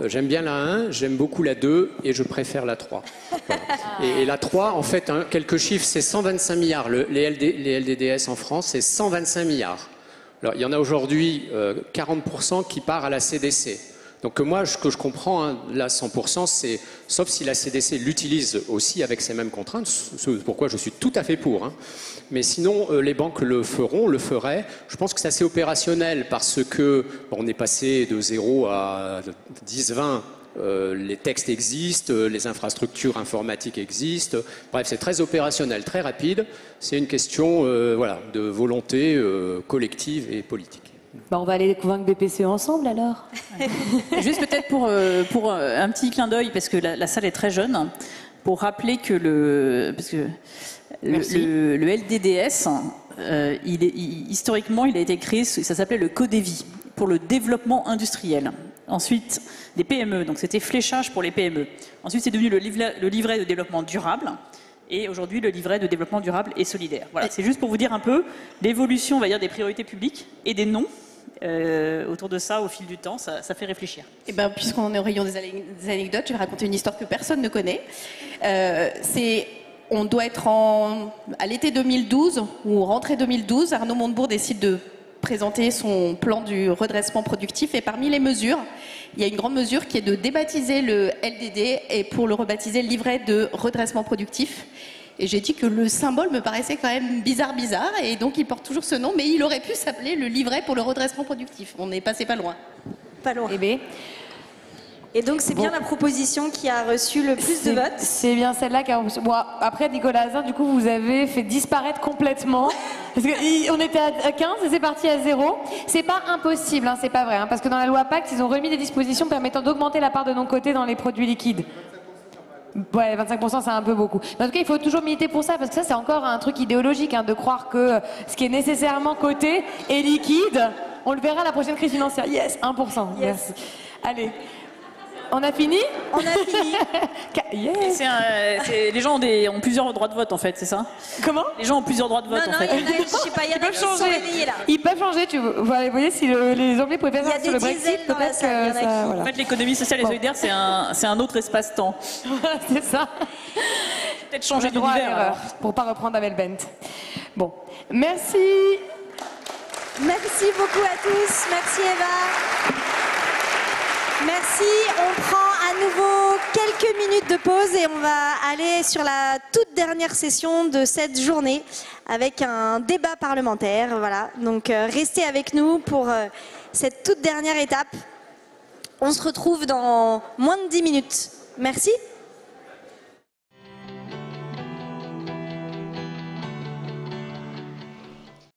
J'aime bien la 1, j'aime beaucoup la 2 et je préfère la 3. Voilà. Et la 3, en fait, hein, quelques chiffres, c'est 125 milliards. Les LDDS en France, c'est 125 milliards. Alors, il y en a aujourd'hui 40% qui part à la CDC. Donc moi, ce que je comprends, hein, là, 100%, c'est, sauf si la CDC l'utilise aussi avec ces mêmes contraintes, ce pourquoi je suis tout à fait pour. Hein. Mais sinon, les banques le feraient. Je pense que c'est assez opérationnel parce que bon, on est passé de 0 à 10, 20. Les textes existent, les infrastructures informatiques existent. Bref, c'est très opérationnel, très rapide. C'est une question voilà, de volonté collective et politique. Bah, on va aller convaincre BPCE ensemble alors. Juste peut-être pour un petit clin d'œil, parce que la salle est très jeune, pour rappeler que le LDDS, historiquement, il a été créé, ça s'appelait le CODEVI, pour le développement industriel. Ensuite, les PME, donc c'était fléchage pour les PME. Ensuite, c'est devenu le livret de développement durable. Et aujourd'hui, le livret de développement durable et solidaire. Voilà, c'est juste pour vous dire un peu l'évolution, on va dire, des priorités publiques et des noms. Autour de ça, au fil du temps, ça fait réfléchir. Et ben, puisqu'on est au rayon des anecdotes, je vais raconter une histoire que personne ne connaît. On doit être à l'été 2012 ou rentrée 2012, Arnaud Montebourg décide de présenté son plan du redressement productif et parmi les mesures, il y a une grande mesure qui est de débaptiser le LDD et pour le rebaptiser le livret de redressement productif. Et j'ai dit que le symbole me paraissait quand même bizarre et donc il porte toujours ce nom, mais il aurait pu s'appeler le livret pour le redressement productif. On est passé pas loin. Pas loin. Eh bien, Et donc c'est bien la proposition qui a reçu le plus de votes. C'est bien celle-là qui a reçu. Bon, après, Nicolas Hazin, du coup, vous avez fait disparaître complètement. Parce on était à 15 et c'est parti à 0. C'est pas impossible, hein, c'est pas vrai. Hein, parce que dans la loi Pacte, ils ont remis des dispositions permettant d'augmenter la part de non-coté dans les produits liquides. Ouais, 25% c'est un peu beaucoup. Mais en tout cas, il faut toujours militer pour ça, parce que ça, c'est encore un truc idéologique, hein, de croire que ce qui est nécessairement coté est liquide. On le verra à la prochaine crise financière. Yes, 1%. Yes. Merci. Allez. On a fini? On a fini. Yes. Les gens ont plusieurs droits de vote en fait, c'est ça? Comment? Les gens ont plusieurs droits de vote Non, en fait. il y en a, je sais pas, il y en a qui sont réveillés là. Ils peuvent changer, vous voyez, si les Anglais pouvaient faire Il y a ça sur des le Brexit, diesels dans la peut-être salle, que il y en a ça... qui- Voilà. En fait, l'économie sociale et solidaire, c'est un autre espace-temps. C'est ça. Peut-être On a changer droit à d'univers. l'erreur, pour pas reprendre Amel Bent. Bon, merci. Merci beaucoup à tous. Merci Eva. Merci. On prend à nouveau quelques minutes de pause et on va aller sur la toute dernière session de cette journée avec un débat parlementaire. Voilà. Donc restez avec nous pour cette toute dernière étape. On se retrouve dans moins de 10 minutes. Merci.